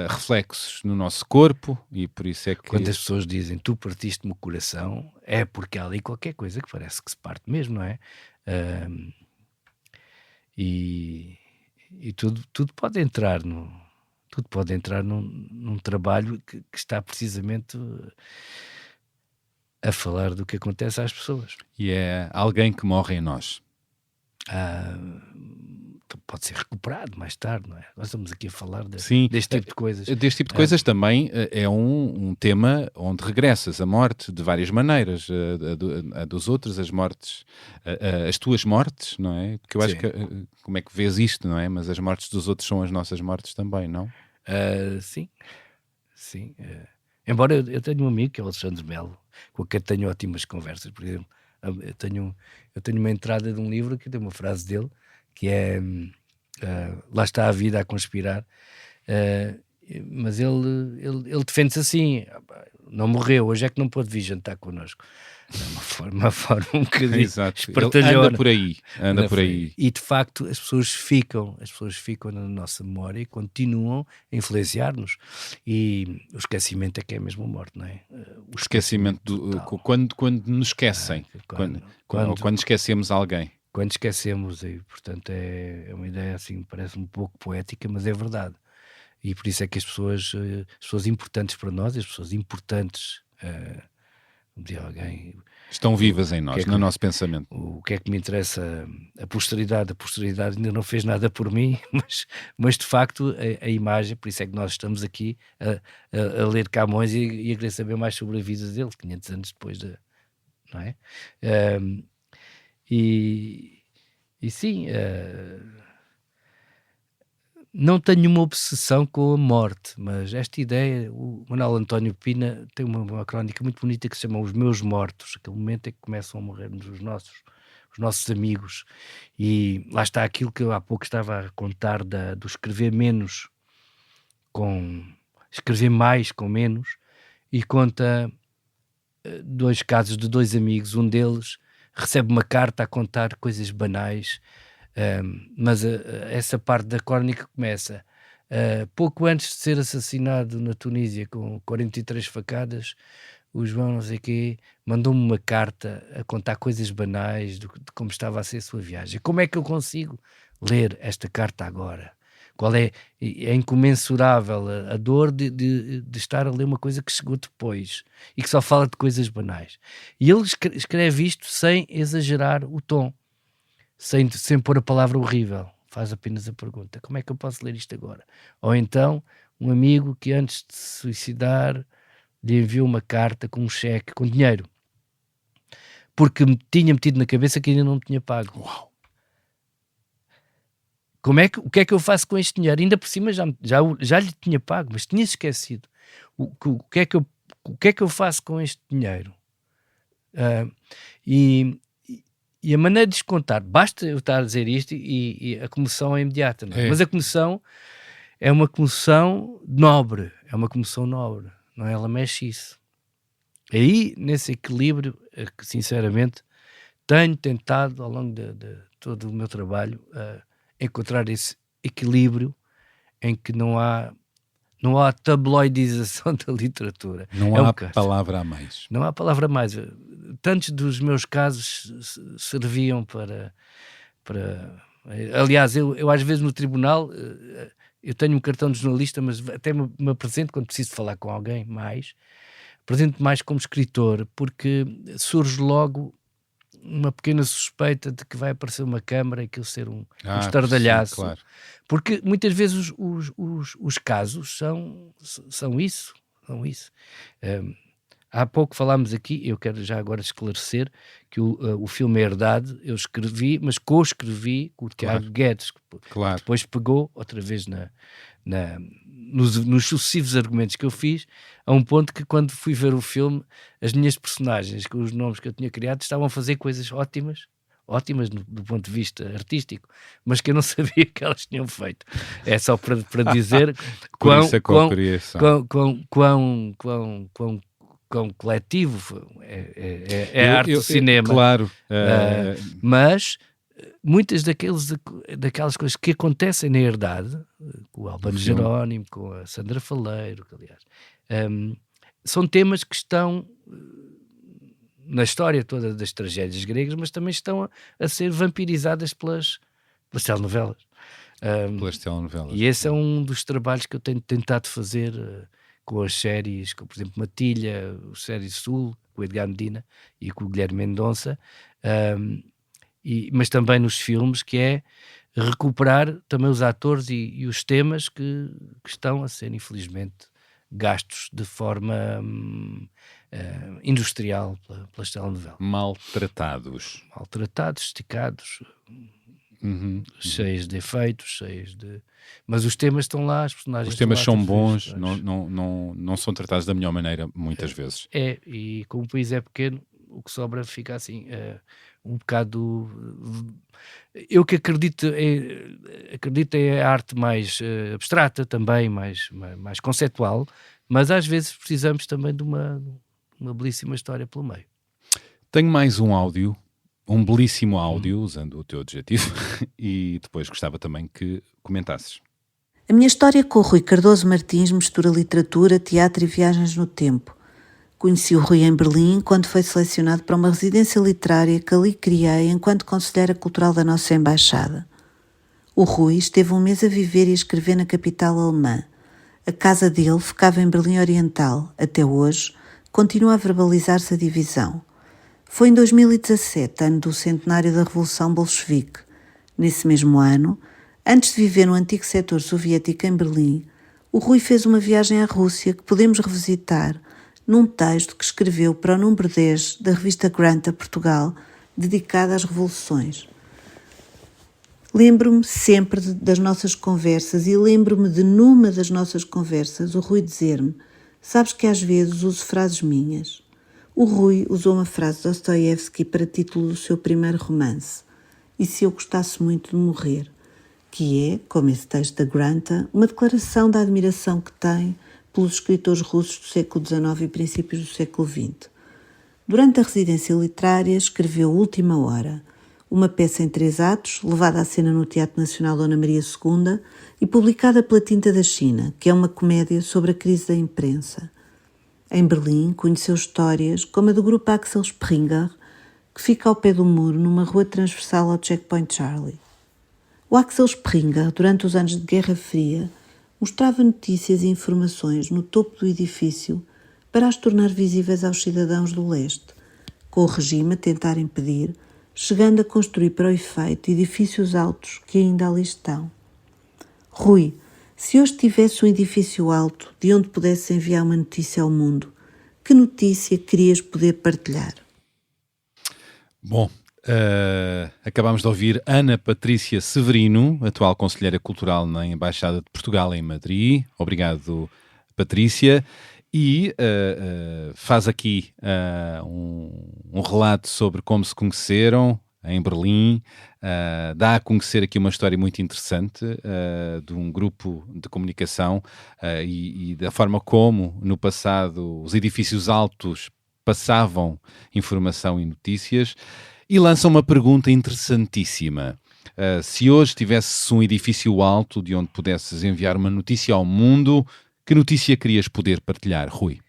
reflexos no nosso corpo, e por isso é que... Quando as pessoas dizem tu partiste-me o coração, é porque há ali qualquer coisa que parece que se parte mesmo, não é? E tudo pode entrar num trabalho que está precisamente a falar do que acontece às pessoas. E é alguém que morre em nós. Pode ser recuperado mais tarde, não é? Nós estamos aqui a falar Sim, deste tipo de coisas. Deste tipo de coisas também é um tema onde regressas, a morte, de várias maneiras, a dos outros, as mortes, as tuas mortes, não é? Porque eu acho que, como é que vês isto, não é? Mas as mortes dos outros são as nossas mortes também, não? Sim. Embora eu tenho um amigo que é o Alexandre Melo, com quem tenho ótimas conversas, por exemplo. Eu tenho uma entrada de um livro que tem uma frase dele, que é lá está a vida a conspirar, mas ele defende-se assim, não morreu, hoje é que não pôde vir jantar connosco. É uma forma um bocadinho espertalhona. Anda por aí. E de facto as pessoas ficam na nossa memória e continuam a influenciar-nos. E o esquecimento é que é mesmo a morte, não é? O esquecimento, quando nos esquecem, quando esquecemos alguém. Quando esquecemos, e portanto é uma ideia assim, parece um pouco poética, mas é verdade. E por isso é que as pessoas importantes para nós, as pessoas importantes, alguém, estão vivas em nós, no nosso pensamento. O que é que me interessa? A posteridade ainda não fez nada por mim, mas de facto a imagem, por isso é que nós estamos aqui a ler Camões e a querer saber mais sobre a vida dele, 500 anos depois, não é? E sim, não tenho uma obsessão com a morte, mas esta ideia, o Manuel António Pina tem uma crónica muito bonita que se chama Os Meus Mortos, aquele momento em que começam a morrer-nos os nossos amigos, e lá está aquilo que eu há pouco estava a contar do escrever escrever mais com menos, e conta dois casos de dois amigos. Um deles recebe uma carta a contar coisas banais, mas essa parte da crónica começa pouco antes de ser assassinado na Tunísia com 43 facadas. O João não sei quê mandou-me uma carta a contar coisas banais de como estava a ser a sua viagem. Como é que eu consigo ler esta carta agora? Qual é incomensurável a dor de estar a ler uma coisa que chegou depois e que só fala de coisas banais. E ele escreve isto sem exagerar o tom, sem pôr a palavra horrível. Faz apenas a pergunta: como é que eu posso ler isto agora? Ou então, um amigo que antes de se suicidar lhe enviou uma carta com um cheque, com dinheiro, porque me tinha metido na cabeça que ainda não me tinha pago. Uau! O que é que eu faço com este dinheiro? Ainda por cima já lhe tinha pago, mas tinha esquecido. O que é que eu faço com este dinheiro? E a maneira de descontar, basta eu estar a dizer isto e a comoção é imediata, não é? Mas a comoção é uma comoção nobre, não é? Ela mexe isso. Aí, nesse equilíbrio, que sinceramente tenho tentado ao longo de todo o meu trabalho encontrar esse equilíbrio em que não há Não há tabloidização da literatura. Não É um há caso. palavra a mais. Não há palavra a mais. Tantos dos meus casos serviam para... Aliás, eu às vezes no tribunal, eu tenho um cartão de jornalista, mas até me apresento quando preciso falar com alguém mais, apresento mais como escritor, porque surge logo uma pequena suspeita de que vai aparecer uma câmara e aquilo ser um estardalhaço. Sim, claro. Porque muitas vezes os casos são isso. Há pouco falámos aqui, eu quero já agora esclarecer que o filme Herdade eu escrevi, mas co-escrevi com o Tiago Guedes, que Claro. depois pegou outra vez nos sucessivos argumentos que eu fiz, a um ponto que quando fui ver o filme, as minhas personagens, com os nomes que eu tinha criado, estavam a fazer coisas ótimas do ponto de vista artístico, mas que eu não sabia que elas tinham feito. É só para dizer Por isso a cocriação. quão coletivo é a arte do cinema. Claro. Mas muitas daquelas coisas que acontecem na Herdade, com o Albano Jerónimo, com a Sandra Faleiro, que, aliás, são temas que estão na história toda das tragédias gregas, mas também estão a ser vampirizadas pelas telenovelas. Pelas telenovelas. E esse é um dos trabalhos que eu tenho tentado fazer com as séries, como por exemplo Matilha, o Série Sul, com o Edgar Medina e com o Guilherme Mendonça, mas também nos filmes, que é recuperar também os atores e os temas que estão a ser, infelizmente, gastos de forma industrial pelas telenovelas. Maltratados, esticados, cheios de efeitos, mas os temas estão lá, as personagens os temas estão lá, são bons, não são tratados da melhor maneira, muitas vezes. E como o país é pequeno, o que sobra fica assim, um bocado... Eu que acredito é a arte mais abstrata também, mais conceptual, mas às vezes precisamos também de uma belíssima história pelo meio. Tenho mais um áudio, um belíssimo áudio, usando o teu adjetivo, e depois gostava também que comentasses. A minha história com o Rui Cardoso Martins mistura literatura, teatro e viagens no tempo. Conheci o Rui em Berlim quando foi selecionado para uma residência literária que ali criei enquanto conselheira cultural da nossa embaixada. O Rui esteve um mês a viver e a escrever na capital alemã. A casa dele ficava em Berlim Oriental. Até hoje, continua a verbalizar-se a divisão. Foi em 2017, ano do centenário da Revolução Bolchevique. Nesse mesmo ano, antes de viver no antigo setor soviético em Berlim, o Rui fez uma viagem à Rússia que podemos revisitar num texto que escreveu para o número 10 da revista Granta Portugal, dedicada às revoluções. Lembro-me sempre das nossas conversas e lembro-me de, numa das nossas conversas, o Rui dizer-me: sabes que às vezes uso frases minhas. O Rui usou uma frase de Dostoiévski para título do seu primeiro romance, E se eu gostasse muito de morrer, que é, como esse texto da Granta, uma declaração da admiração que tem pelos escritores russos do século XIX e princípios do século XX. Durante a residência literária escreveu Última Hora, uma peça em 3 atos, levada à cena no Teatro Nacional Dona Maria II e publicada pela Tinta da China, que é uma comédia sobre a crise da imprensa. Em Berlim, conheceu histórias como a do grupo Axel Springer, que fica ao pé do muro, numa rua transversal ao Checkpoint Charlie. O Axel Springer, durante os anos de Guerra Fria, mostrava notícias e informações no topo do edifício para as tornar visíveis aos cidadãos do leste, com o regime a tentar impedir, chegando a construir para o efeito edifícios altos que ainda ali estão. Rui, se hoje tivesse um edifício alto de onde pudesse enviar uma notícia ao mundo, que notícia querias poder partilhar? Bom, acabámos de ouvir Ana Patrícia Severino, atual conselheira cultural na Embaixada de Portugal em Madrid. Obrigado, Patrícia. E faz aqui um relato sobre como se conheceram em Berlim. Dá a conhecer aqui uma história muito interessante de um grupo de comunicação e da forma como, no passado, os edifícios altos passavam informação e notícias. E lança uma pergunta interessantíssima. Se hoje tivesse um edifício alto de onde pudesses enviar uma notícia ao mundo, Que notícia querias poder partilhar, Rui?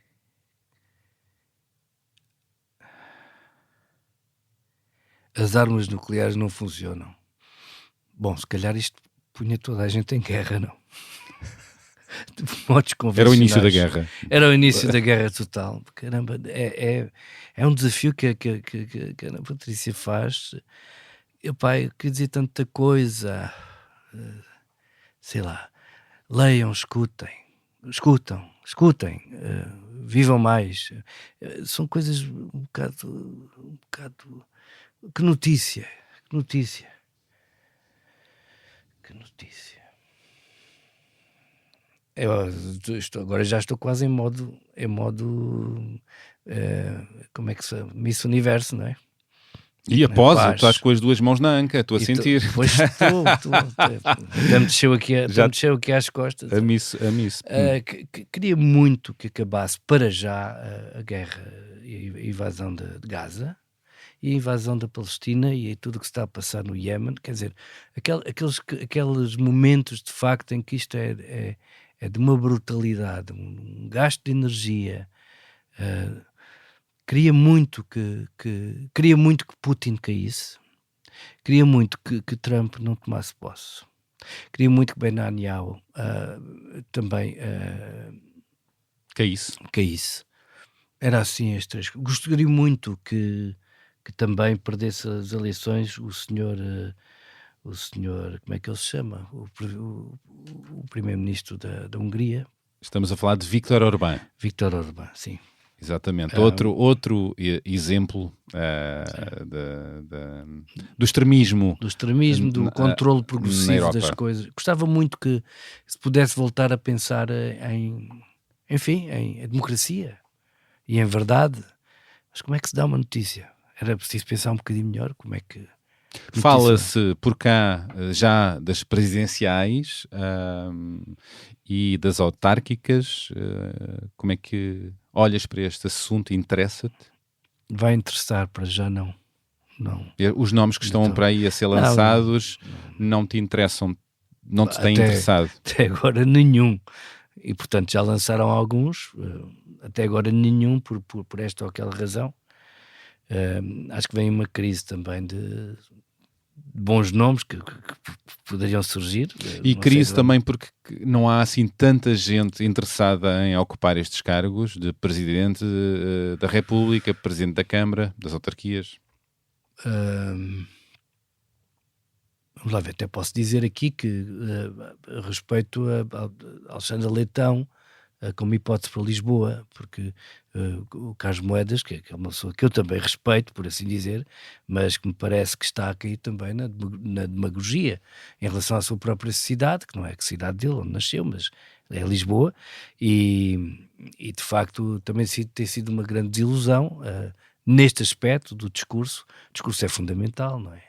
As armas nucleares não funcionam. Bom, se calhar isto punha toda a gente em guerra, não? De modos Era o início da convencionais. guerra. Era o início da guerra total. Caramba, é um desafio que a Ana Patrícia faz. Epá, eu queria dizer tanta coisa. Sei lá. Leiam, escutem, vivam mais. São coisas um bocado. Que notícia. Agora já estou quase em modo como é que se chama? Miss Universo, não é? E após, Paz. estás com as duas mãos na anca, estou a sentir. Pois estou. Já me desceu aqui às costas. A Miss. Queria muito que acabasse para já a guerra e a invasão de Gaza e a invasão da Palestina e tudo o que se está a passar no Iémen. Quer dizer, aqueles momentos de facto em que isto é de uma brutalidade, um gasto de energia. Queria muito que Putin caísse. Queria muito que Trump não tomasse posse. Queria muito que Netanyahu também caísse. Era assim as três. Gostaria muito que também perdesse as eleições o senhor, como é que ele se chama? O primeiro-ministro da Hungria. Estamos a falar de Viktor Orbán. Viktor Orbán, sim. Exatamente. Outro exemplo do extremismo. Do controle progressivo das coisas. Gostava muito que se pudesse voltar a pensar em democracia e em verdade. Mas como é que se dá uma notícia? Era preciso pensar um bocadinho melhor como é que... Fala-se por cá já das presidenciais e das autárquicas. Como é que olhas para este assunto? Interessa-te? Vai interessar, para já não. Os nomes que estão para aí a ser lançados não te interessam, não te têm interessado? Até agora nenhum. E portanto já lançaram alguns, até agora nenhum por esta ou aquela razão. Acho que vem uma crise também de bons nomes que poderiam surgir. E crise também porque não há assim tanta gente interessada em ocupar estes cargos de Presidente da República, Presidente da Câmara, das autarquias. Vamos lá ver, até posso dizer aqui que respeito a Alexandre Leitão como hipótese para Lisboa, porque o Carlos Moedas, que é uma pessoa que eu também respeito, por assim dizer, mas que me parece que está a cair também na demagogia em relação à sua própria cidade, que não é a cidade dele, onde nasceu, mas é Lisboa, e de facto também tem sido uma grande desilusão neste aspecto do discurso. O discurso é fundamental, não é?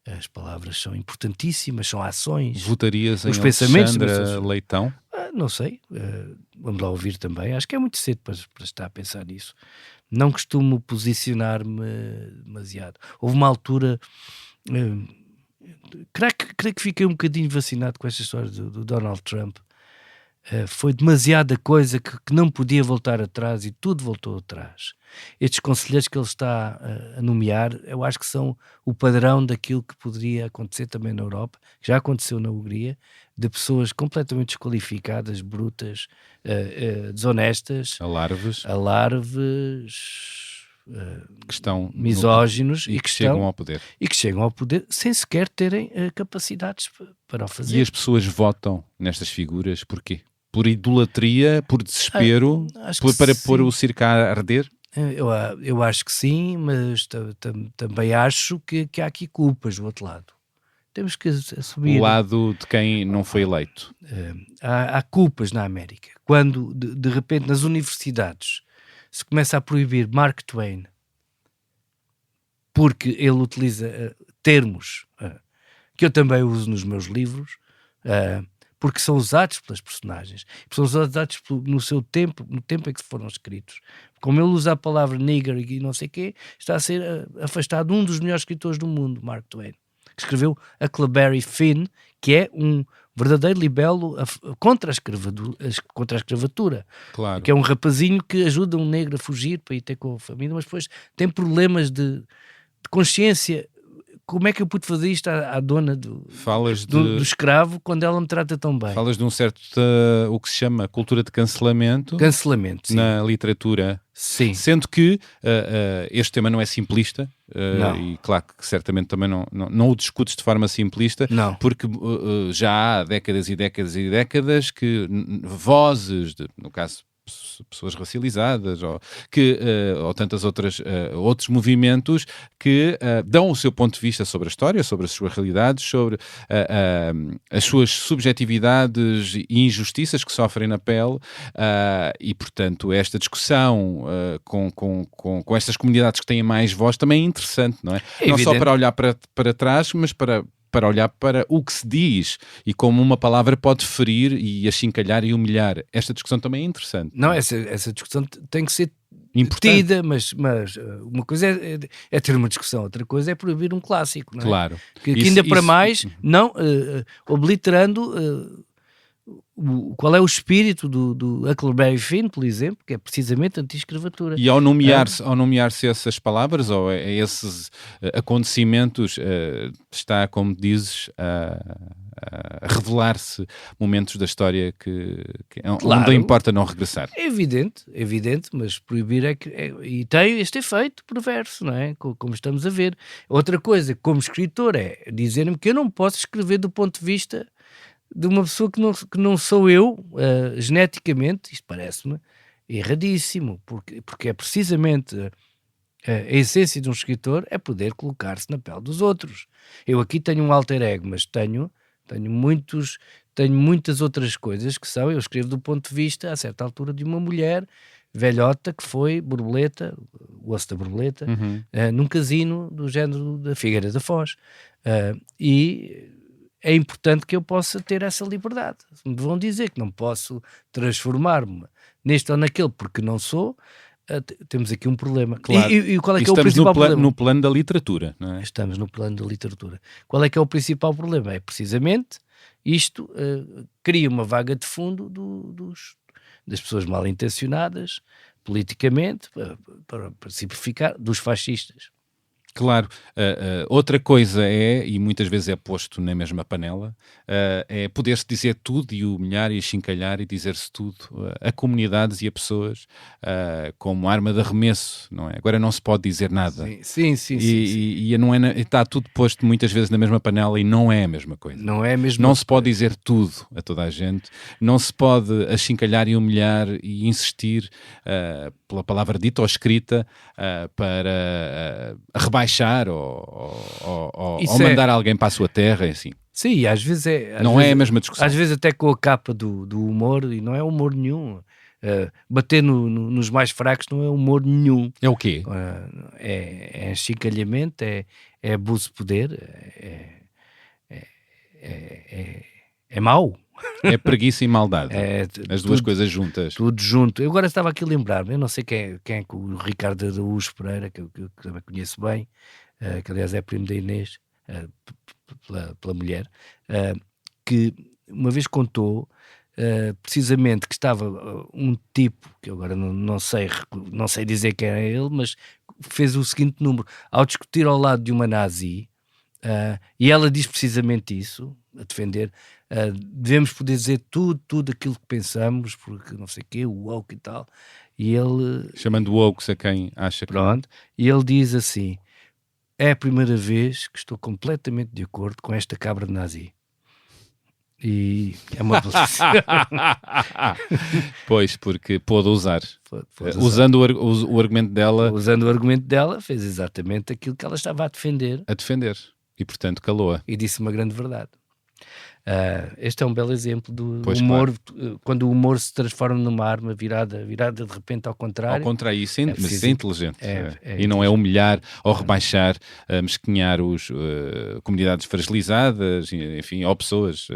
As palavras são importantíssimas, são ações. Votarias em Alexandre Leitão? Não sei, vamos lá ouvir também. Acho que é muito cedo para estar a pensar nisso. Não costumo posicionar-me demasiado. Houve uma altura, creio que fiquei um bocadinho vacinado com esta história do Donald Trump. Foi demasiada coisa que não podia voltar atrás e tudo voltou atrás. Estes conselheiros que ele está a nomear, eu acho que são o padrão daquilo que poderia acontecer também na Europa, que já aconteceu na Hungria, de pessoas completamente desqualificadas, brutas, desonestas, alarves, que estão misóginos e que chegam ao poder. E que chegam ao poder sem sequer terem capacidades para o fazer. E as pessoas votam nestas figuras porquê? Por idolatria, por desespero, para pôr o circo a arder? Eu acho que sim, mas também acho que há aqui culpas do outro lado. Temos que assumir. O lado de quem não foi eleito. Há culpas na América. Quando, de repente, nas universidades se começa a proibir Mark Twain porque ele utiliza termos que eu também uso nos meus livros, porque são usados pelas personagens, são usados no seu tempo, no tempo em que foram escritos. Como ele usa a palavra nigger e não sei o quê, está a ser afastado um dos melhores escritores do mundo, Mark Twain, que escreveu Huckleberry Finn, que é um verdadeiro libelo contra a escravatura. Claro. Que é um rapazinho que ajuda um negro a fugir para ir ter com a família, mas depois tem problemas de consciência. Como é que eu pude fazer isto à dona do escravo quando ela me trata tão bem? Falas de um certo, o que se chama cultura de cancelamento. Cancelamento, sim. Na literatura. Sim. Sendo que este tema não é simplista, e claro que certamente também não o discutes de forma simplista, não. Porque já há décadas e décadas e décadas que vozes, no caso pessoas racializadas ou tantas outros movimentos que dão o seu ponto de vista sobre a história, sobre as suas realidades, sobre as suas subjetividades e injustiças que sofrem na pele, e portanto esta discussão com estas comunidades que têm mais voz também é interessante, não é? Não só para olhar para trás, mas para olhar para o que se diz e como uma palavra pode ferir e achincalhar e humilhar. Esta discussão também é interessante. Não, essa discussão tem que ser importante. Tida, mas uma coisa é ter uma discussão, outra coisa é proibir um clássico, não é? Claro. Que ainda para mais, não obliterando qual é o espírito do Huckleberry Finn, por exemplo, que é precisamente anti-escravatura. E ao nomear-se essas palavras ou esses acontecimentos, está, como dizes, a revelar-se momentos da história onde importa não regressar. É evidente, mas proibir e tem este efeito perverso, não é? Como estamos a ver. Outra coisa, como escritor, é dizer-me que eu não posso escrever do ponto de vista de uma pessoa que não sou eu, geneticamente. Isto parece-me erradíssimo, porque é precisamente a essência de um escritor é poder colocar-se na pele dos outros. Eu aqui tenho um alter ego, mas tenho muitas outras coisas eu escrevo do ponto de vista, a certa altura, de uma mulher velhota que foi borboleta, o osso da borboleta, num casino do género da Figueira da Foz. E é importante que eu possa ter essa liberdade. Me vão dizer que não posso transformar-me neste ou naquele porque não sou, temos aqui um problema. Claro. E qual é que é o principal problema? Estamos no plano da literatura, não é? Estamos no plano da literatura. Qual é que é o principal problema? É precisamente isto, cria uma vaga de fundo das pessoas mal intencionadas, politicamente, para simplificar, dos fascistas. Claro, outra coisa e muitas vezes é posto na mesma panela, é poder-se dizer tudo e humilhar e achincalhar e dizer-se tudo a comunidades e a pessoas como arma de arremesso, não é? Agora não se pode dizer nada. Sim. E não está tudo posto muitas vezes na mesma panela e não é a mesma coisa. Não é a mesma Não se pode dizer tudo a toda a gente, não se pode achincalhar e humilhar e insistir pela palavra dita ou escrita para rebaixar ou mandar alguém para a sua terra, assim. Sim, às vezes não é a mesma discussão. Às vezes até com a capa do humor, e não é humor nenhum. Bater nos mais fracos não é humor nenhum. É o quê? É achincalhamento, é abuso de poder, é mau. É preguiça e maldade. As duas coisas juntas. Tudo junto. Eu agora estava aqui a lembrar-me, eu não sei quem é que o Ricardo Araújo Pereira, que eu também conheço bem, que aliás é primo da Inês, pela mulher, que uma vez contou precisamente que estava um tipo, que eu agora não sei dizer quem era ele, mas fez o seguinte número, ao discutir ao lado de uma nazi, e ela diz precisamente isso, a defender, devemos poder dizer tudo aquilo que pensamos, porque não sei o quê, o woke e tal, e ele... Chamando woke a quem acha que... Pronto, e ele diz assim, é a primeira vez que estou completamente de acordo com esta cabra de nazi. E é uma Pois, porque pôde usar. Usando o argumento dela. Usando o argumento dela, fez exatamente aquilo que ela estava a defender. E, portanto, calou-a. E disse uma grande verdade. Este é um belo exemplo do humor, claro. Quando o humor se transforma numa arma virada de repente ao contrário. Mas isso é inteligente. E não é humilhar ou rebaixar, mesquinhar comunidades fragilizadas, enfim, ou pessoas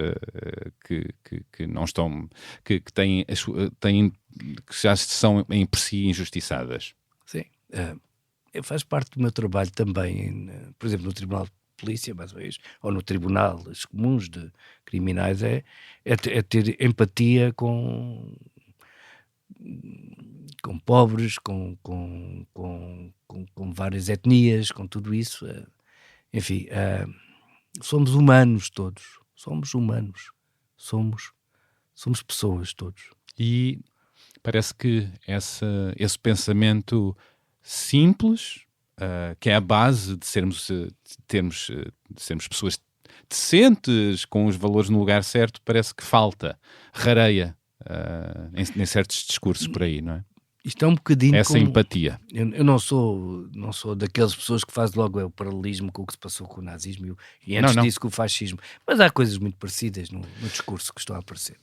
que não estão, que têm, que já são em por si injustiçadas. Sim. Faz parte do meu trabalho também, por exemplo, no Tribunal polícia, mais ou menos, ou no tribunal, os comuns de criminais, é ter empatia com pobres, com várias etnias, com tudo isso. Enfim, somos humanos todos. Somos humanos. Somos pessoas todos. E parece que esse pensamento simples, que é a base de sermos pessoas decentes, com os valores no lugar certo, parece que rareia em certos discursos por aí, não é? Isto é um bocadinho essa empatia. Eu não sou daquelas pessoas que fazem logo o paralelismo com o que se passou com o nazismo e antes disso com o fascismo, mas há coisas muito parecidas no discurso que estão a aparecer.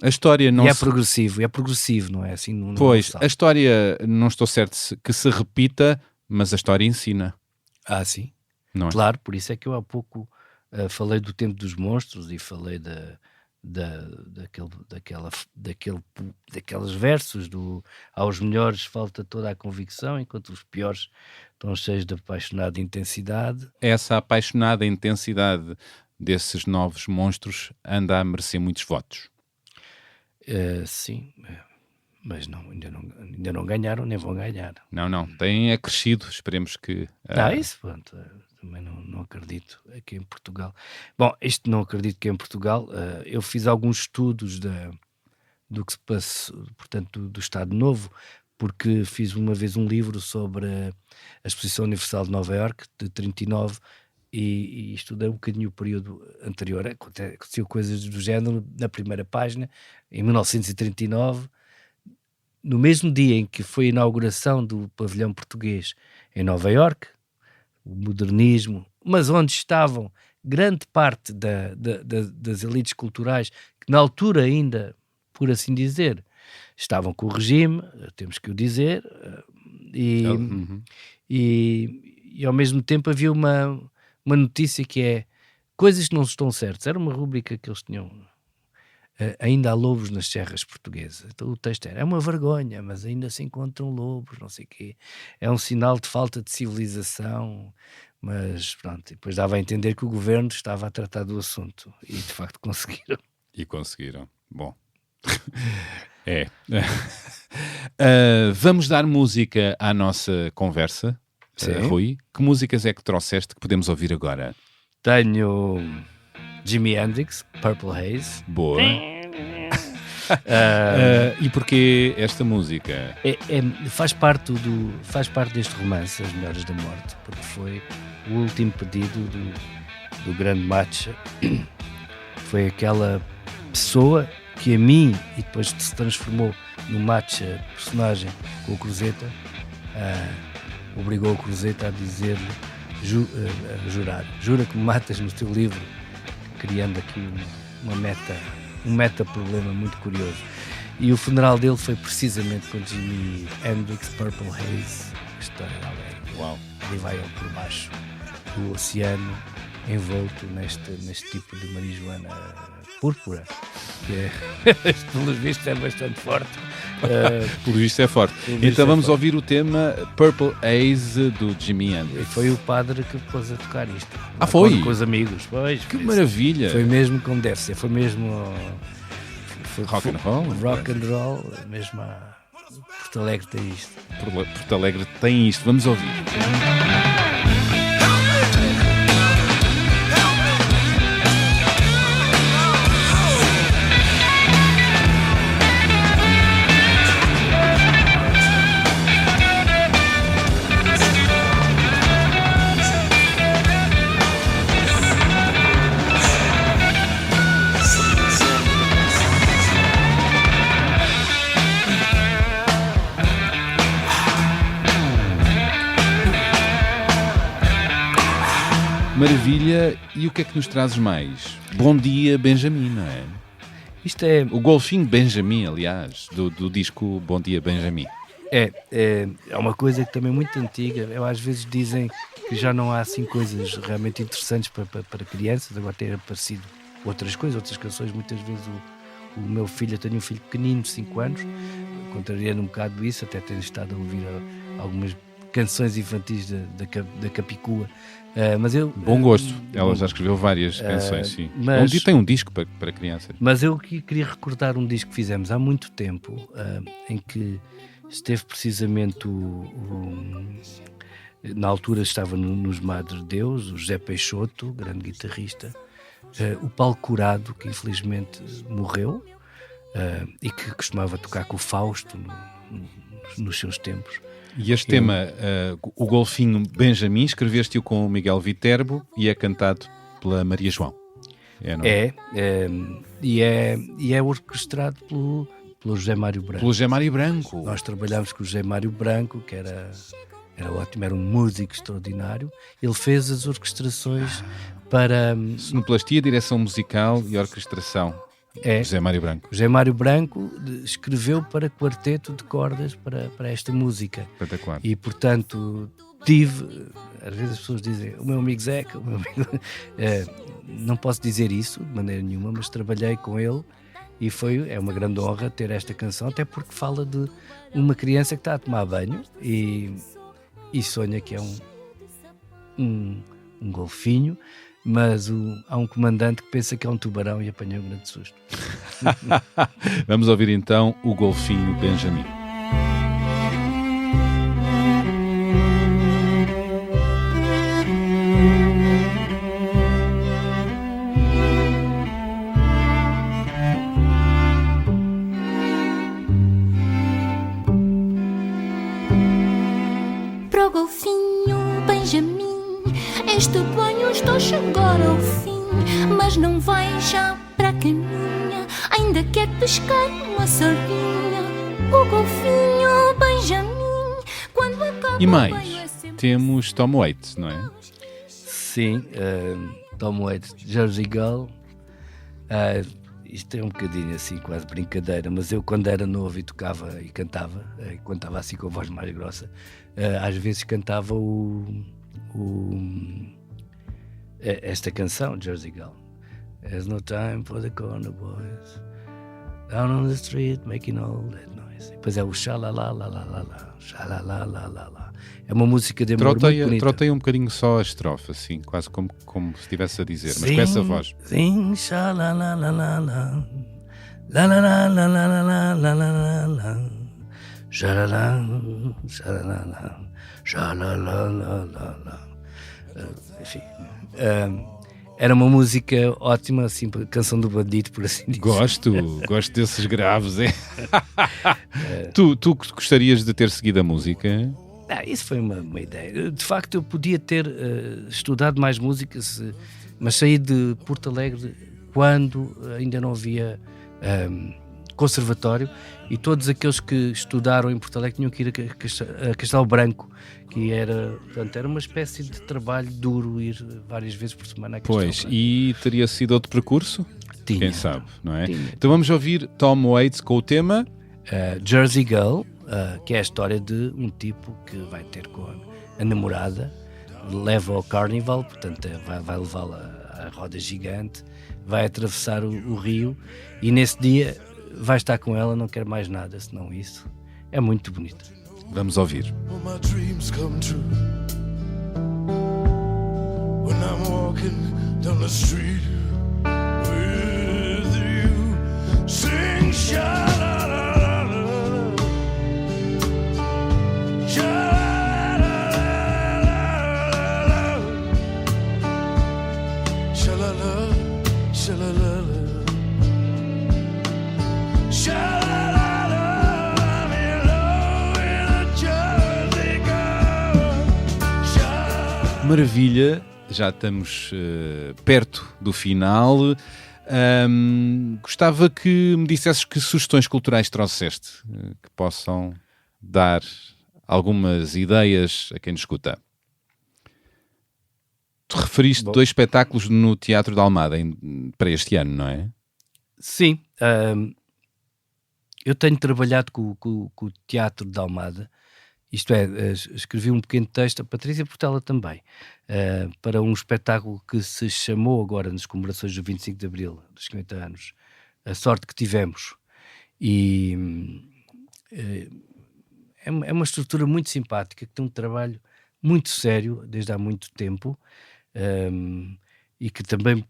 A história não é progressivo, não é assim? Pois, a história, não estou certo que se repita, mas a história ensina. Sim. Não é? Claro, por isso é que eu há pouco falei do tempo dos monstros e falei daqueles versos aos melhores falta toda a convicção, enquanto os piores estão cheios de apaixonada intensidade. Essa apaixonada intensidade desses novos monstros anda a merecer muitos votos. Sim, mas ainda não ganharam, nem vão ganhar. Não, tem acrescido, esperemos que... Isso, pronto, também não acredito aqui em Portugal. Bom, não acredito que em Portugal, eu fiz alguns estudos do que se passa, portanto, do Estado Novo, porque fiz uma vez um livro sobre a Exposição Universal de Nova Iorque, de 39, e estudei um bocadinho o período anterior. Aconteceu coisas do género na primeira página, em 1939, no mesmo dia em que foi a inauguração do pavilhão português em Nova Iorque, o modernismo, mas onde estavam grande parte das elites culturais, que na altura ainda, por assim dizer, estavam com o regime, temos que o dizer, e ao mesmo tempo havia uma notícia que é coisas que não estão certas. Era uma rúbrica que eles tinham, ainda há lobos nas serras portuguesas. Então o texto é uma vergonha, mas ainda se encontram lobos, não sei o quê. É um sinal de falta de civilização, mas pronto, depois dava a entender que o governo estava a tratar do assunto e de facto conseguiram. E conseguiram. Bom. Vamos dar música à nossa conversa. Rui, que músicas é que trouxeste que podemos ouvir agora? Tenho Jimi Hendrix, Purple Haze. Boa. E porquê esta música? Faz parte deste romance, As Melhores da Morte, porque foi o último pedido do grande Matcha. Foi aquela pessoa que a mim, e depois se transformou no Matcha personagem com o Cruzeta, obrigou o Cruzeta a dizer-lhe, a jurar, jura que me matas no teu livro, criando aqui um meta-problema muito curioso. E o funeral dele foi precisamente com Jimi Hendrix, Purple Haze. A história é, uau, ali vai ele por baixo do oceano, envolto neste tipo de marijuana púrpura, que pelos vistos é bastante forte. Pelo visto é forte. Então vamos ouvir o tema Purple Haze do Jimi Hendrix. E foi o padre que pôs a tocar isto. Foi? Com os amigos. Pois, que maravilha! Foi mesmo como deve ser. Foi mesmo... rock and roll? Rock and roll. Mesmo Porto Alegre tem isto. Porto Alegre tem isto. Vamos ouvir. Maravilha, e o que é que nos trazes mais? Bom Dia Benjamin, não é? Isto é... O golfinho Benjamin, aliás, do disco Bom Dia Benjamin. É uma coisa que também é muito antiga. Às vezes dizem que já não há assim coisas realmente interessantes para crianças. Agora tem aparecido outras coisas, outras canções. Muitas vezes o meu filho, eu tenho um filho pequenino de 5 anos, contrariando um bocado isso, até tenho estado a ouvir algumas canções infantis da Capicua. Mas eu, Bom gosto. Ela já escreveu várias canções, sim. mas- Tem um disco para crianças. Mas eu queria recordar um disco que fizemos há muito tempo, em que esteve precisamente na altura estava nos Madre Deus, o José Peixoto, grande guitarrista, o Paulo Curado, que infelizmente morreu, e que costumava tocar com o Fausto nos seus tempos. E este tema, o Golfinho Benjamin, escreveste-o com o Miguel Viterbo e é cantado pela Maria João. Não é? E é orquestrado pelo José Mário Branco. Pelo José Mário Branco. Nós trabalhámos com o José Mário Branco, que era ótimo, era um músico extraordinário. Ele fez as orquestrações para... Sonoplastia, direção musical e orquestração. José Mário Branco. José Mário Branco escreveu para quarteto de cordas para esta música. Espetacular. E, portanto, às vezes as pessoas dizem, o meu amigo Zeca, não posso dizer isso de maneira nenhuma, mas trabalhei com ele e é uma grande honra ter esta canção, até porque fala de uma criança que está a tomar banho e sonha que é um golfinho, mas há um comandante que pensa que é um tubarão e apanha um grande susto. Vamos ouvir então o Golfinho Benjamin. Pro golfinho Benjamin, este banho está a chegar ao fim, mas não vai já para a caminha, ainda quer pescar uma sardinha. O golfinho Benjamin, quando acaba E o mais, banho é sempre temos Tom Waits, não é? Sim, Tom Waits, Jersey Girl. Isto é um bocadinho assim, quase brincadeira, mas eu quando era novo e tocava e cantava, quando estava assim com a voz mais grossa, às vezes cantava esta canção, Jersey Girl. There's no time for the corner boys, down on the street making all that noise. E depois é o xalalalala, xalalalala. É uma música de amor muito bonita. Trotei um bocadinho só a estrofe, assim, quase como se estivesse a dizer, mas com essa voz. Sim, xalalalala, lalalalalalalalala, xalala, xalala, xalalalala. Enfim, era uma música ótima, assim, canção do bandido, por assim dizer. Gosto desses graves. Tu gostarias de ter seguido a música? Isso foi uma ideia. De facto, eu podia ter estudado mais música, mas saí de Porto Alegre quando ainda não havia conservatório, e todos aqueles que estudaram em Porto Alegre tinham que ir a Castelo Branco, que era uma espécie de trabalho duro, ir várias vezes por semana a Castelo Pois, Branco. e teria sido outro percurso? Tinha. Quem sabe, não é? Tinha. Então vamos ouvir Tom Waits com o tema... Jersey Girl, que é a história de um tipo que vai ter com a namorada, leva ao carnival, portanto vai levá-la à roda gigante, vai atravessar o rio e nesse dia vai estar com ela, não quer mais nada senão isso. É muito bonito. Vamos ouvir. When my dreams come true, when I'm walking down the street with you, sing sha-la-la-la-la, sha-la-la-la-la, sha-la-la, sha-la-la-la, sha-la-la-la. Maravilha, já estamos perto do final. Gostava que me dissesses que sugestões culturais trouxeste, que possam dar algumas ideias a quem nos escuta. Tu referiste 2 espetáculos no Teatro da Almada para este ano, não é? Sim, eu tenho trabalhado com o Teatro da Almada, isto é, escrevi um pequeno texto, a Patrícia Portela também, para um espetáculo que se chamou agora nas comemorações do 25 de Abril, dos 50 anos, A Sorte que Tivemos, e é uma estrutura muito simpática, que tem um trabalho muito sério desde há muito tempo, e que também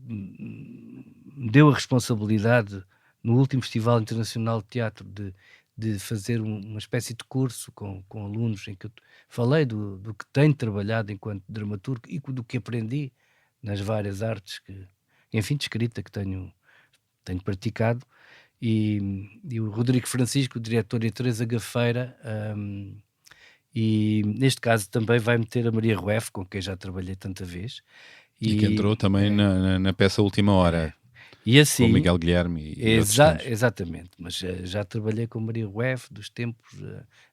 me deu a responsabilidade no último Festival Internacional de Teatro de fazer uma espécie de curso com alunos em que eu falei do que tenho trabalhado enquanto dramaturgo e do que aprendi nas várias artes enfim, de escrita que tenho praticado. E o Rodrigo Francisco, o diretor, e a Teresa Gafeira, e neste caso também vai meter a Maria Rueff, com quem já trabalhei tanta vez. E que entrou também na peça Última Hora. E assim, com Miguel Guilherme e outros tantos. Exatamente, mas já trabalhei com Maria Rueff dos tempos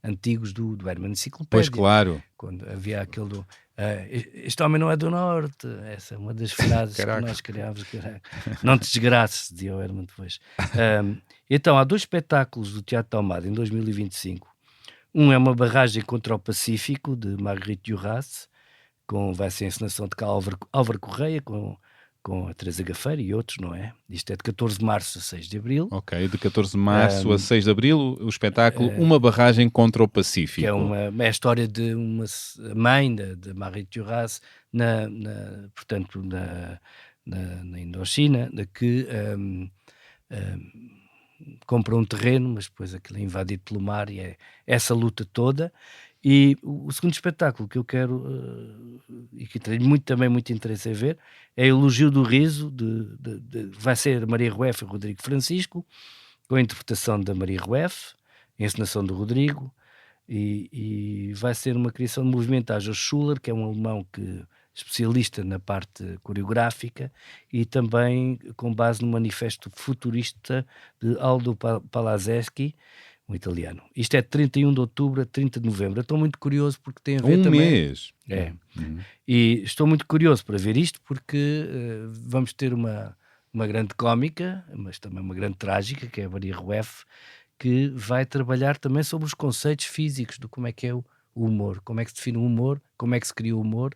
antigos do Herman Enciclopédia. Pois, claro. Quando havia aquele do este homem não é do Norte, essa é uma das frases que nós criámos, que era, não te desgraças, dizia o Herman depois. Então, há 2 espetáculos do Teatro de Almada em 2025. Um é uma barragem contra o Pacífico, de Marguerite Duras, vai ser a encenação de Álvaro Correia, com a Teresa Gafeira e outros, não é? Isto é de 14 de março a 6 de abril. Ok, de 14 de março a 6 de abril, o espetáculo Uma Barragem contra o Pacífico. Que é a história de uma mãe de Marguerite Duras, portanto, na Indochina, que compra um terreno, mas depois aquilo é invadido pelo mar, e é essa luta toda. E o segundo espetáculo que eu quero, e que tenho muito interesse em ver, é Elogio do Riso, vai ser Maria Rueff e Rodrigo Francisco, com a interpretação da Maria Rueff, a encenação do Rodrigo, e vai ser uma criação de movimento Joe Schuller, que é um alemão especialista na parte coreográfica, e também com base no manifesto futurista de Aldo Palazeschi, um italiano. Isto é de 31 de outubro a 30 de novembro. Eu estou muito curioso porque tem a ver também... mês! E estou muito curioso para ver isto porque vamos ter uma grande cómica, mas também uma grande trágica, que é a Maria Rueff, que vai trabalhar também sobre os conceitos físicos de como é que é o humor, como é que se define o humor, como é que se cria o humor.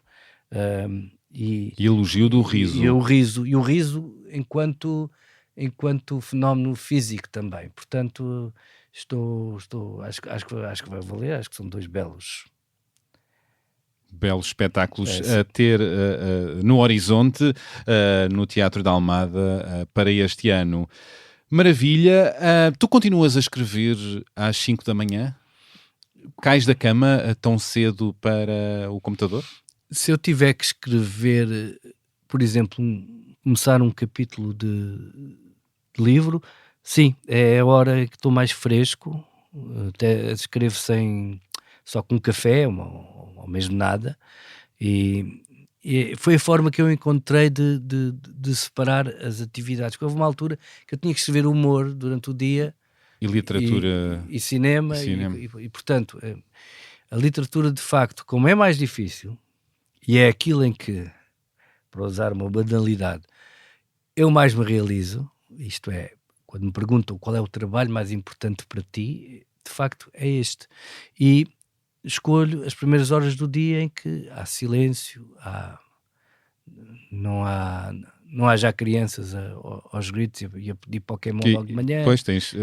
E Elogio do Riso. E o riso enquanto fenómeno físico também. Portanto... Acho que vai valer, acho que são 2 belos espetáculos a ter no horizonte, no Teatro da Almada, para este ano. Maravilha. Tu continuas a escrever às 5 da manhã? Cais da cama tão cedo para o computador? Se eu tiver que escrever, por exemplo, começar um capítulo de livro... Sim, é a hora que estou mais fresco, até escrevo só com café ou mesmo nada, e foi a forma que eu encontrei de separar as atividades, porque houve uma altura que eu tinha que escrever humor durante o dia, e literatura e cinema. E portanto, a literatura de facto, como é mais difícil, e é aquilo em que, para usar uma banalidade, eu mais me realizo, isto é, quando me perguntam qual é o trabalho mais importante para ti, de facto é este. E escolho as primeiras horas do dia em que há silêncio, não há já crianças aos gritos e a pedir Pokémon logo de manhã. Pois tens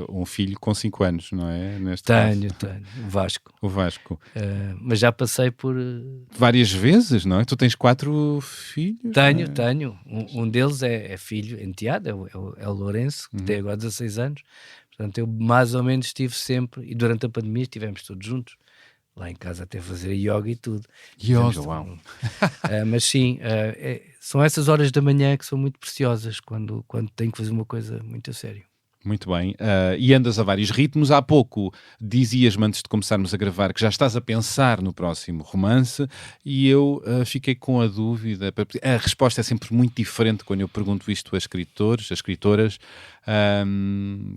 um filho com 5 anos, não é? Tenho, o Vasco. Mas já passei por... várias vezes, não é? Tu tens 4 filhos? Tenho. Um deles é filho, enteado, é o Lourenço, que tem agora 16 anos. Portanto, eu mais ou menos estive sempre, e durante a pandemia estivemos todos juntos, lá em casa até fazer yoga e tudo. Yoga, uau! Mas sim, são essas horas da manhã que são muito preciosas quando tenho que fazer uma coisa muito a sério. Muito bem. E andas a vários ritmos. Há pouco dizias-me, antes de começarmos a gravar, que já estás a pensar no próximo romance, e eu fiquei com a dúvida. A resposta é sempre muito diferente quando eu pergunto isto a escritores, a escritoras.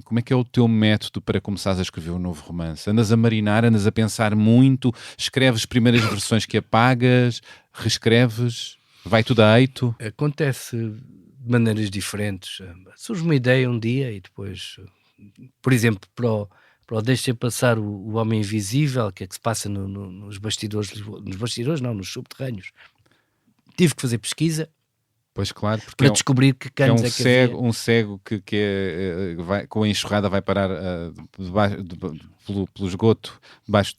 Como é que é o teu método para começares a escrever um novo romance? Andas a marinar, andas a pensar muito, escreves primeiras versões que apagas, reescreves, vai tudo a eito? Acontece de maneiras diferentes. Surge uma ideia um dia e depois, por exemplo, para o Deixa Passar o Homem Invisível, que é que se passa nos bastidores, nos subterrâneos, tive que fazer pesquisa Pois claro, porque para descobrir que que é canos um é que havia. cego, um cego vai, com a enxurrada vai parar pelo esgoto debaixo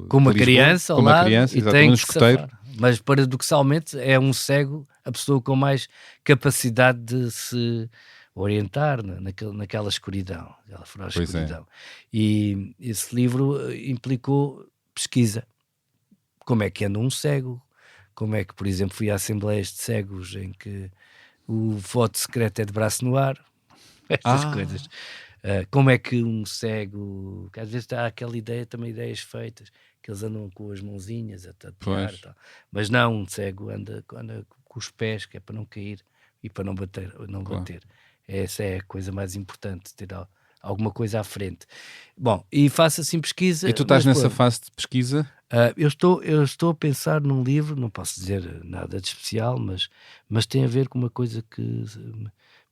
Com uma de Lisboa, criança ao com uma lado criança, e exatamente, tem no que se escoteiro. safar. Mas paradoxalmente é um cego a pessoa com mais capacidade de se orientar naquela escuridão, aquela feroz Pois é. escuridão. E esse livro implicou pesquisa. Como é que anda um cego? Como é que, por exemplo, fui a assembleias de cegos em que o voto secreto é de braço no ar? Essas coisas. Como é que um cego, que às vezes há aquela ideia, também ideias feitas, que eles andam com as mãozinhas a tatear Pois. e tal. Mas não, um cego anda com os pés, que é para não cair e para não bater. Claro. Essa é a coisa mais importante, ter alguma coisa à frente. Bom, e faço assim pesquisa. E tu estás mas nessa pronto. fase de pesquisa? Eu estou a pensar num livro, não posso dizer nada de especial, mas tem a ver com uma coisa que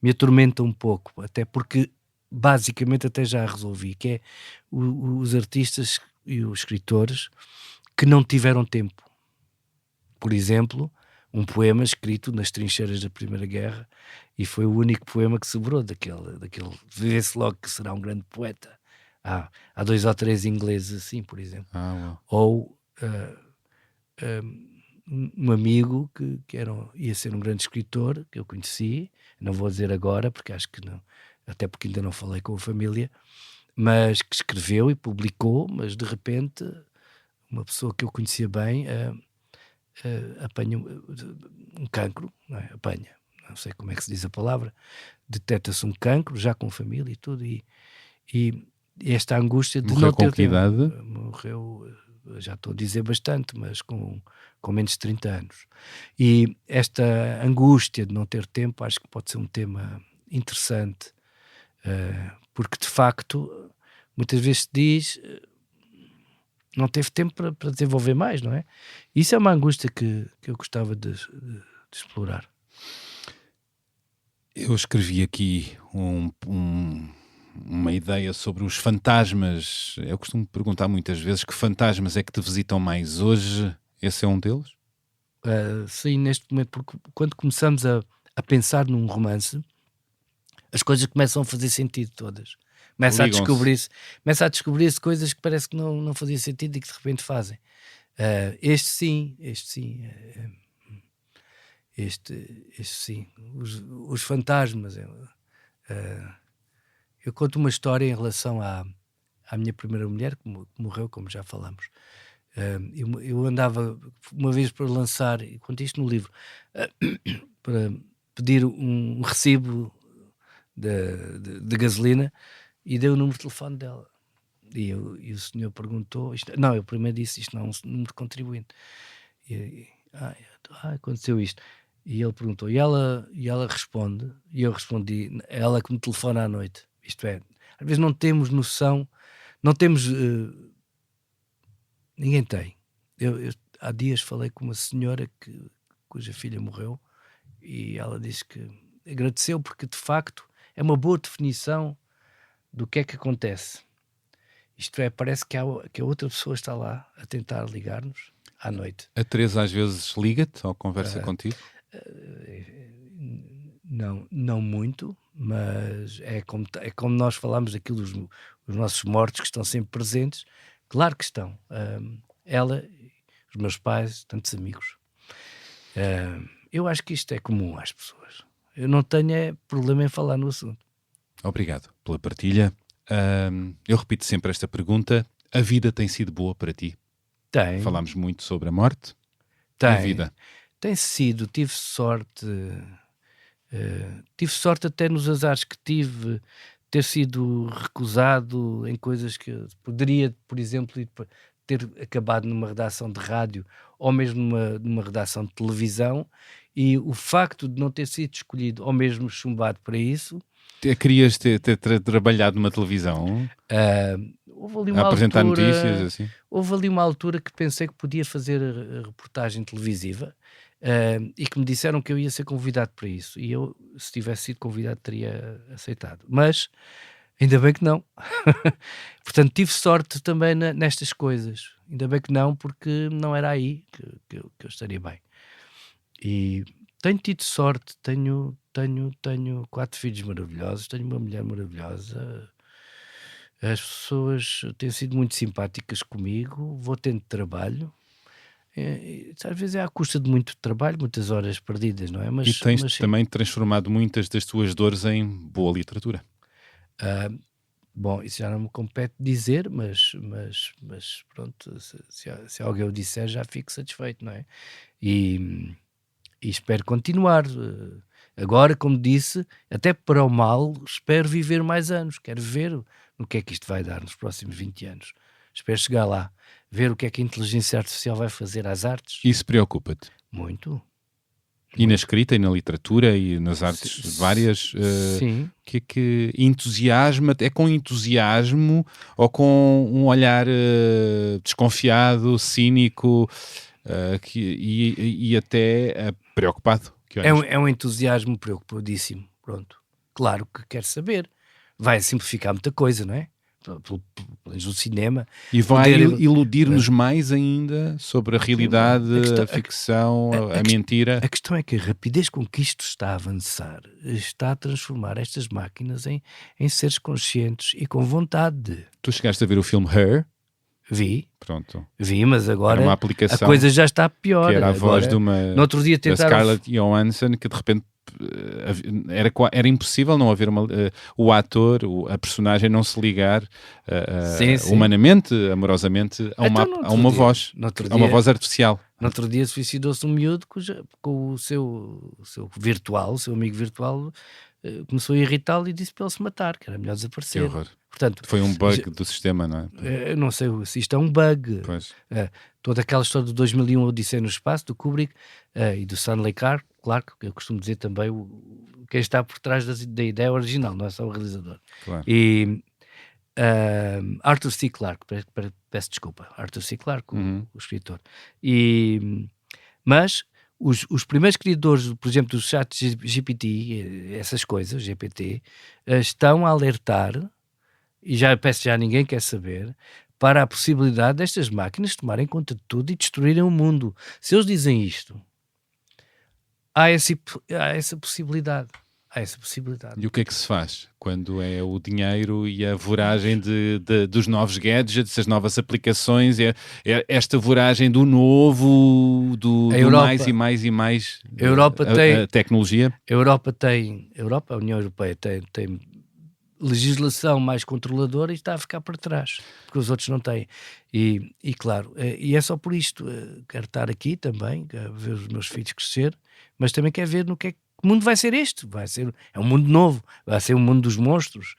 me atormenta um pouco, até porque basicamente até já resolvi, que é os artistas e os escritores que não tiveram tempo. Por exemplo, um poema escrito nas trincheiras da Primeira Guerra, e foi o único poema que sobrou daquele vê-se logo que será um grande poeta. Há 2 ou 3 ingleses assim, por exemplo. Uau. Ou um amigo que ia ser um grande escritor, que eu conheci, não vou dizer agora, porque acho que não, até porque ainda não falei com a família, mas que escreveu e publicou, mas de repente uma pessoa que eu conhecia bem apanha um cancro, não é? Não sei como é que se diz a palavra, detecta-se um cancro, já com família e tudo, e esta angústia de Morreu não com ter que idade? tempo. Morreu, já estou a dizer bastante, mas com menos de 30 anos. E esta angústia de não ter tempo, acho que pode ser um tema interessante, porque de facto, muitas vezes se diz, não teve tempo para desenvolver mais, não é? Isso é uma angústia que eu gostava de explorar. Eu escrevi aqui uma ideia sobre os fantasmas. Eu costumo perguntar muitas vezes que fantasmas é que te visitam mais hoje. Esse é um deles? Sim, neste momento, porque quando começamos a pensar num romance, as coisas começam a fazer sentido todas. Começa a descobrir-se coisas que parece que não fazia sentido e que de repente fazem. Este sim. Os fantasmas. Eu conto uma história em relação à minha primeira mulher, que morreu, como já falamos. Eu andava uma vez para lançar, e conto isto no livro, para pedir um recibo de gasolina, e dei o número de telefone dela. E o senhor perguntou, eu primeiro disse, isto não é um número de contribuinte. Aconteceu isto. E ele perguntou, e ela responde, e eu respondi, ela que me telefona à noite. Isto é, às vezes não temos noção, não temos, ninguém tem. Eu há dias falei com uma senhora cuja filha morreu, e ela disse que agradeceu porque de facto é uma boa definição do que é que acontece. Isto é, parece que a outra pessoa está lá a tentar ligar-nos à noite. A Teresa às vezes liga-te ou conversa contigo? Não muito, mas é como nós falamos aquilo dos nossos mortos que estão sempre presentes. Claro que estão. Ela, os meus pais, tantos amigos. Eu acho que isto é comum às pessoas. Eu não tenho problema em falar no assunto. Obrigado pela partilha. Eu repito sempre esta pergunta. A vida tem sido boa para ti? Tem. Falámos muito sobre a morte. Tem. A vida? Tem sido. Tive sorte. Tive sorte até nos azares que tive, ter sido recusado em coisas que eu poderia, por exemplo, ter acabado numa redação de rádio ou mesmo numa redação de televisão, e o facto de não ter sido escolhido ou mesmo chumbado para isso. Querias ter trabalhado numa televisão? Houve ali uma a apresentar altura, notícias, assim? Houve ali uma altura que pensei que podia fazer a reportagem televisiva, e que me disseram que eu ia ser convidado para isso. E eu, se tivesse sido convidado, teria aceitado. Mas, ainda bem que não. Portanto, tive sorte também nestas coisas. Ainda bem que não, porque não era aí que eu estaria bem. E tenho tido sorte, tenho 4 filhos maravilhosos, tenho uma mulher maravilhosa. As pessoas têm sido muito simpáticas comigo, vou tendo trabalho. Às vezes é à custa de muito trabalho, muitas horas perdidas, não é? E tens sim. também transformado muitas das tuas dores em boa literatura. Bom, isso já não me compete dizer, mas pronto, se alguém o disser, já fico satisfeito, não é? E espero continuar. Agora, como disse, até para o mal, espero viver mais anos. Quero ver no que é que isto vai dar nos próximos 20 anos. Espero chegar lá, ver o que é que a inteligência artificial vai fazer às artes. Isso preocupa-te? Muito. E na escrita, e na literatura, e nas artes várias? Sim. Que é que entusiasma-te? É com entusiasmo ou com um olhar desconfiado, cínico e até preocupado? Que É um entusiasmo preocupadíssimo. Pronto. Claro que quero saber. Vai simplificar muita coisa, não é? Pelo menos no cinema. E vai iludir-nos mais ainda sobre a realidade, a ficção, a mentira. A questão é que a rapidez com que isto está a avançar está a transformar estas máquinas em seres conscientes e com vontade de... Tu chegaste a ver o filme Her? Vi, mas agora era uma aplicação a coisa já está pior. Que era a voz de no outro dia da Scarlett Johansson, que de repente era impossível não haver o ator, a personagem não se ligar humanamente, amorosamente a uma voz, a uma voz artificial. No outro dia suicidou-se um miúdo com o seu virtual, o seu amigo virtual, começou a irritá-lo e disse para ele se matar, que era melhor desaparecer. Que horror. Portanto, foi um bug do sistema, não é? Eu não sei se isto é um bug. Toda aquela história do 2001 Odisseia no Espaço, do Kubrick e do Stanley Clarke, que eu costumo dizer também quem está por trás da ideia original, não é só o realizador. Claro. E Arthur C. Clarke, peço desculpa, Arthur C. Clarke, o escritor. Mas os primeiros criadores, por exemplo, do chat GPT, essas coisas, GPT, estão a alertar, e já ninguém quer saber, para a possibilidade destas máquinas tomarem conta de tudo e destruírem o mundo. Se eles dizem isto, há essa possibilidade. E o que é que se faz quando é o dinheiro e a voragem dos novos gadgets, as novas aplicações, é esta voragem do novo, do mais e mais e mais a tecnologia? A União Europeia tem legislação mais controladora e está a ficar para trás, porque os outros não têm. E claro, e é só por isto, quero estar aqui também, quero ver os meus filhos crescer, mas também quero ver no que mundo vai ser este. É um mundo novo, vai ser um mundo dos monstros.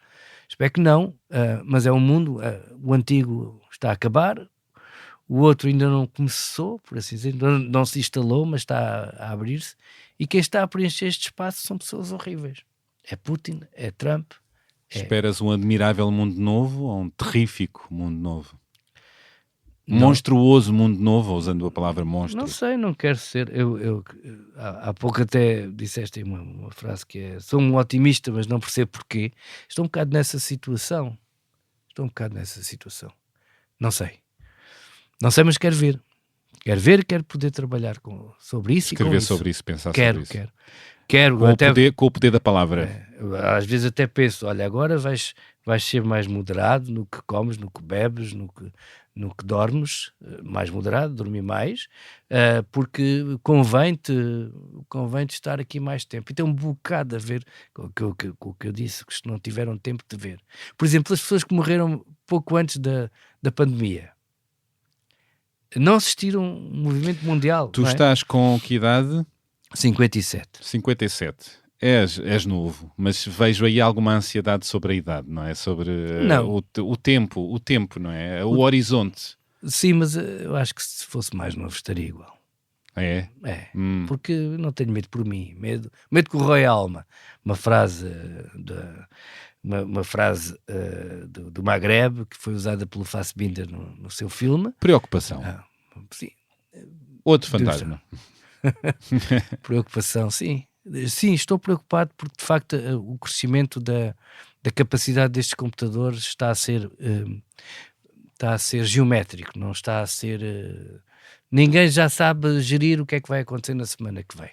Espero que não, mas é um mundo, o antigo está a acabar, o outro ainda não começou, por assim dizer, não se instalou, mas está a abrir-se, e quem está a preencher este espaço são pessoas horríveis. É Putin, é Trump. Esperas um admirável mundo novo ou um terrífico mundo novo? Monstruoso mundo novo, usando a palavra monstro? Não sei, não quero ser. Há pouco até disseste uma frase que é: sou um otimista, mas não percebo porquê. Estou um bocado nessa situação. Não sei, mas quero ver. Quero poder trabalhar sobre isso. Escrever sobre isso, pensar sobre isso. Quero. Com o poder da palavra. Às vezes até penso, olha, agora vais ser mais moderado no que comes, no que bebes, no que dormes, mais moderado, dormir mais, porque convém-te estar aqui mais tempo. E tem um bocado a ver com o que eu disse, que não tiveram tempo de ver. Por exemplo, as pessoas que morreram pouco antes da pandemia não assistiram um movimento mundial. Tu estás com que idade? 57. 57. És novo, mas vejo aí alguma ansiedade sobre a idade, não é? Sobre o tempo, não é? O horizonte. Sim, mas eu acho que se fosse mais novo estaria igual. É? Porque não tenho medo por mim. Medo que corrói a alma. Uma frase do Maghreb, que foi usada pelo Fassbinder no seu filme. Preocupação. Sim. Outro fantasma. Preocupação, sim. Sim, estou preocupado porque de facto o crescimento da capacidade destes computadores está a ser geométrico, não está a ser... ninguém já sabe gerir o que é que vai acontecer na semana que vem.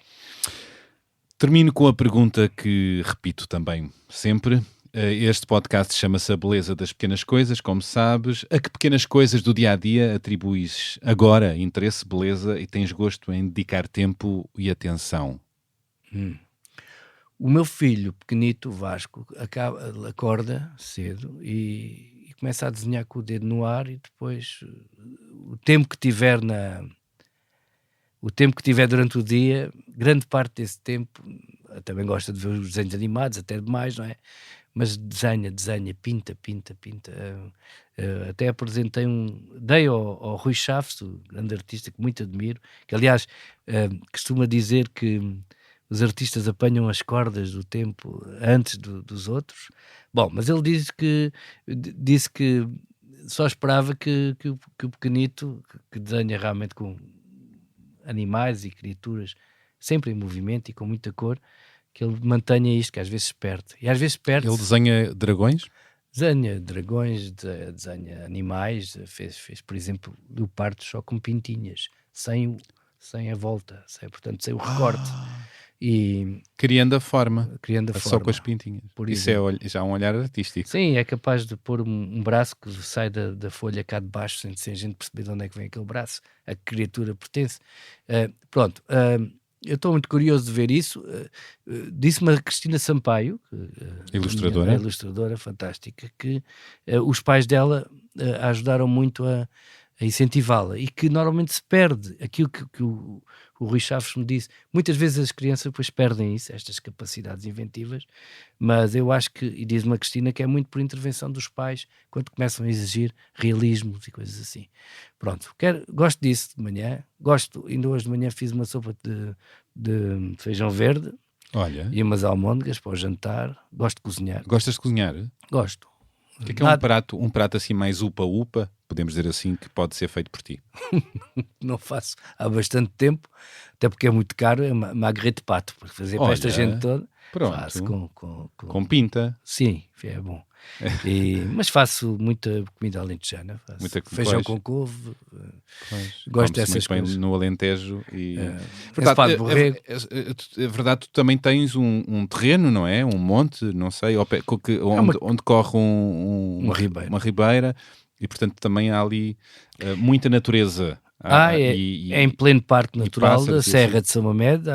Termino com a pergunta que repito também sempre. Este podcast chama-se A Beleza das Pequenas Coisas, como sabes. A que pequenas coisas do dia-a-dia atribuis agora interesse, beleza e tens gosto em dedicar tempo e atenção? O meu filho pequenito, Vasco, acorda cedo e começa a desenhar com o dedo no ar e depois o tempo que tiver durante o dia, grande parte desse tempo, também gosta de ver os desenhos animados, até demais, não é? Mas desenha, pinta. Até apresentei dei ao Rui Chaves, o grande artista que muito admiro, que aliás costuma dizer que os artistas apanham as cordas do tempo antes dos outros. Bom, mas ele disse que só esperava que o pequenito, que desenha realmente com animais e criaturas sempre em movimento e com muita cor, que ele mantenha isto, que às vezes perde. E às vezes perde. Ele desenha dragões? Desenha dragões, desenha animais, fez por exemplo, leopardos só com pintinhas, sem a volta, portanto, sem o recorte. E criando a forma. Só com as pintinhas. Isso é já um olhar artístico. Sim, é capaz de pôr um braço que sai da folha cá de baixo sem a gente perceber de onde é que vem aquele braço, a que criatura pertence. Eu estou muito curioso de ver isso. Disse-me a Cristina Sampaio, ilustradora. Ilustradora fantástica, que os pais dela a ajudaram muito a incentivá-la e que normalmente se perde aquilo que o Rui Chaves me disse. Muitas vezes as crianças depois perdem isso, estas capacidades inventivas, mas eu acho que, e diz-me a Cristina, que é muito por intervenção dos pais quando começam a exigir realismos e coisas assim. Pronto, gosto disso de manhã, ainda hoje de manhã fiz uma sopa de feijão verde. Olha. E umas almôndegas para o jantar. Gosto de cozinhar. Gostas de cozinhar? Gosto. O que é um prato assim mais upa-upa, podemos dizer assim, que pode ser feito por ti? Não faço há bastante tempo, até porque é muito caro, é magret de pato, para fazer para esta gente toda. Pronto. Faço com pinta. Sim, é bom. Mas faço muita comida alentejana, feijão com couve, gosto dessas coisas. No Alentejo e... É verdade, tu também tens um terreno, não é? Um monte, não sei, onde corre uma ribeira e portanto também há ali muita natureza. É em pleno parque natural da Serra de São Mamede,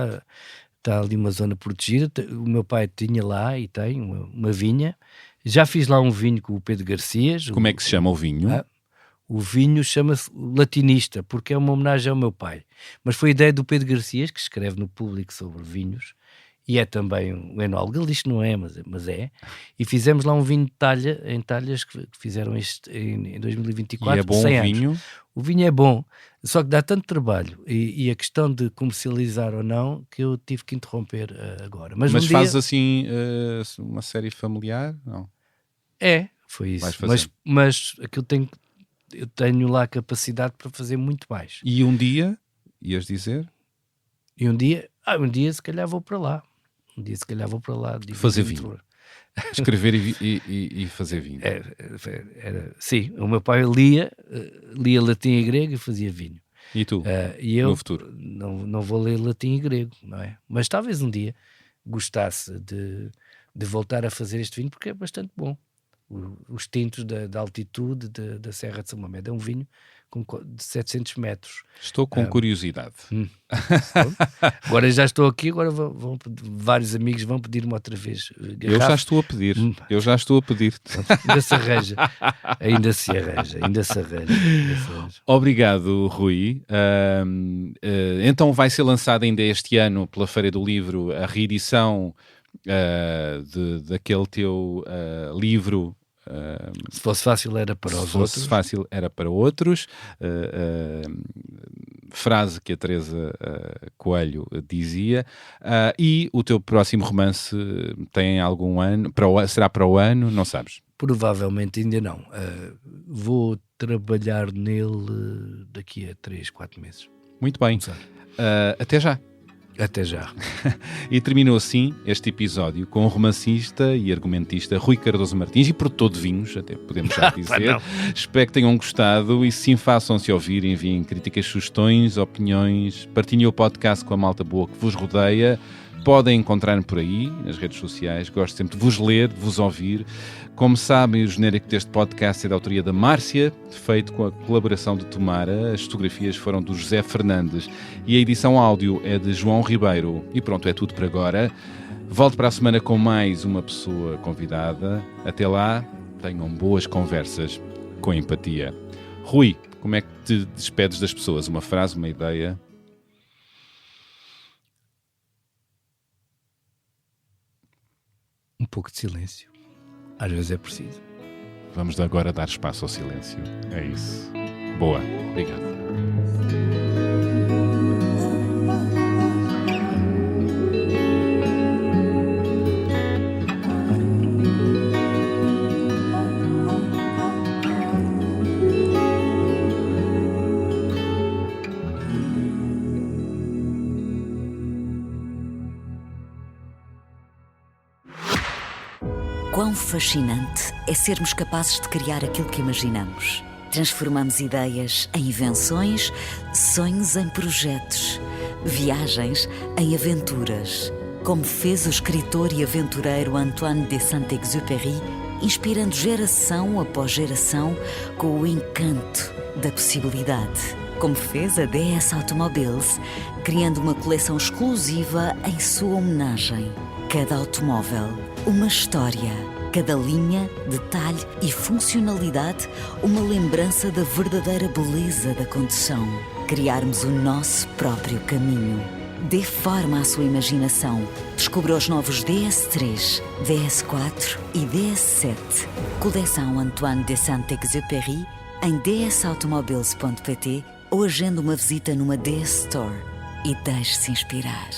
está ali uma zona protegida. O meu pai tinha lá e tem uma vinha. Já fiz lá um vinho com o Pedro Garcias. Como é que se chama o vinho? O vinho chama-se Latinista, porque é uma homenagem ao meu pai. Mas foi a ideia do Pedro Garcias, que escreve no Público sobre vinhos, e é também um enólogo. Ele diz que não é, mas é. E fizemos lá um vinho de talha, em talhas, que fizeram isto em 2024. E é bom o vinho? Anos. O vinho é bom, só que dá tanto trabalho. E a questão de comercializar ou não, que eu tive que interromper agora. Mas fazes assim uma série familiar? Não. Foi isso. Mas aquilo eu tenho lá a capacidade para fazer muito mais. E um dia, ias dizer? E um dia se calhar vou para lá. Fazer vinho. Escrever e fazer vinho. Sim, o meu pai lia latim e grego e fazia vinho. E tu, e eu no futuro? Não vou ler latim e grego, não é? Mas talvez um dia gostasse de voltar a fazer este vinho, porque é bastante bom. Os tintos da altitude da Serra de São Mamede. É um vinho de 700 metros. Estou com curiosidade. Agora já estou aqui, agora vários amigos vão pedir-me outra vez garrafa. Eu já estou a pedir. Ainda se arranja. Obrigado, Rui. Então vai ser lançado ainda este ano pela Feira do Livro a reedição daquele teu livro. Se fosse fácil era para os outros. Se fosse fácil era para outros. Frase que a Teresa Coelho dizia. E o teu próximo romance tem algum ano? Será para o ano? Não sabes? Provavelmente ainda não. Vou trabalhar nele daqui a 3-4 meses. Muito bem. Até já. Até já. E terminou assim este episódio com o romancista e argumentista Rui Cardoso Martins e produtor de vinhos, até podemos já dizer. Espero que tenham gostado e sim, façam-se ouvir, enviem críticas, sugestões, opiniões, partilhem o podcast com a malta boa que vos rodeia. podem encontrar-me por aí, nas redes sociais. Gosto sempre de vos ler, de vos ouvir. Como sabem, o genérico deste podcast é da autoria da Márcia, feito com a colaboração de Tomara. As fotografias foram do José Fernandes e a edição áudio é de João Ribeiro. E pronto, é tudo por agora. Volto para a semana com mais uma pessoa convidada. Até lá, tenham boas conversas com empatia. Rui, como é que te despedes das pessoas? Uma frase, uma ideia? Um pouco de silêncio. Às vezes é preciso. Vamos agora dar espaço ao silêncio. É isso. Boa. Obrigado. Quão fascinante é sermos capazes de criar aquilo que imaginamos. Transformamos ideias em invenções, sonhos em projetos, viagens em aventuras. Como fez o escritor e aventureiro Antoine de Saint-Exupéry, inspirando geração após geração com o encanto da possibilidade. Como fez a DS Automobiles, criando uma coleção exclusiva em sua homenagem. Cada automóvel, uma história. Cada linha, detalhe e funcionalidade, uma lembrança da verdadeira beleza da condução. Criarmos o nosso próprio caminho. Dê forma à sua imaginação. Descubra os novos DS3, DS4 e DS7. Coleção Antoine de Saint-Exupéry em dsautomobiles.pt ou agende uma visita numa DS Store e deixe-se inspirar.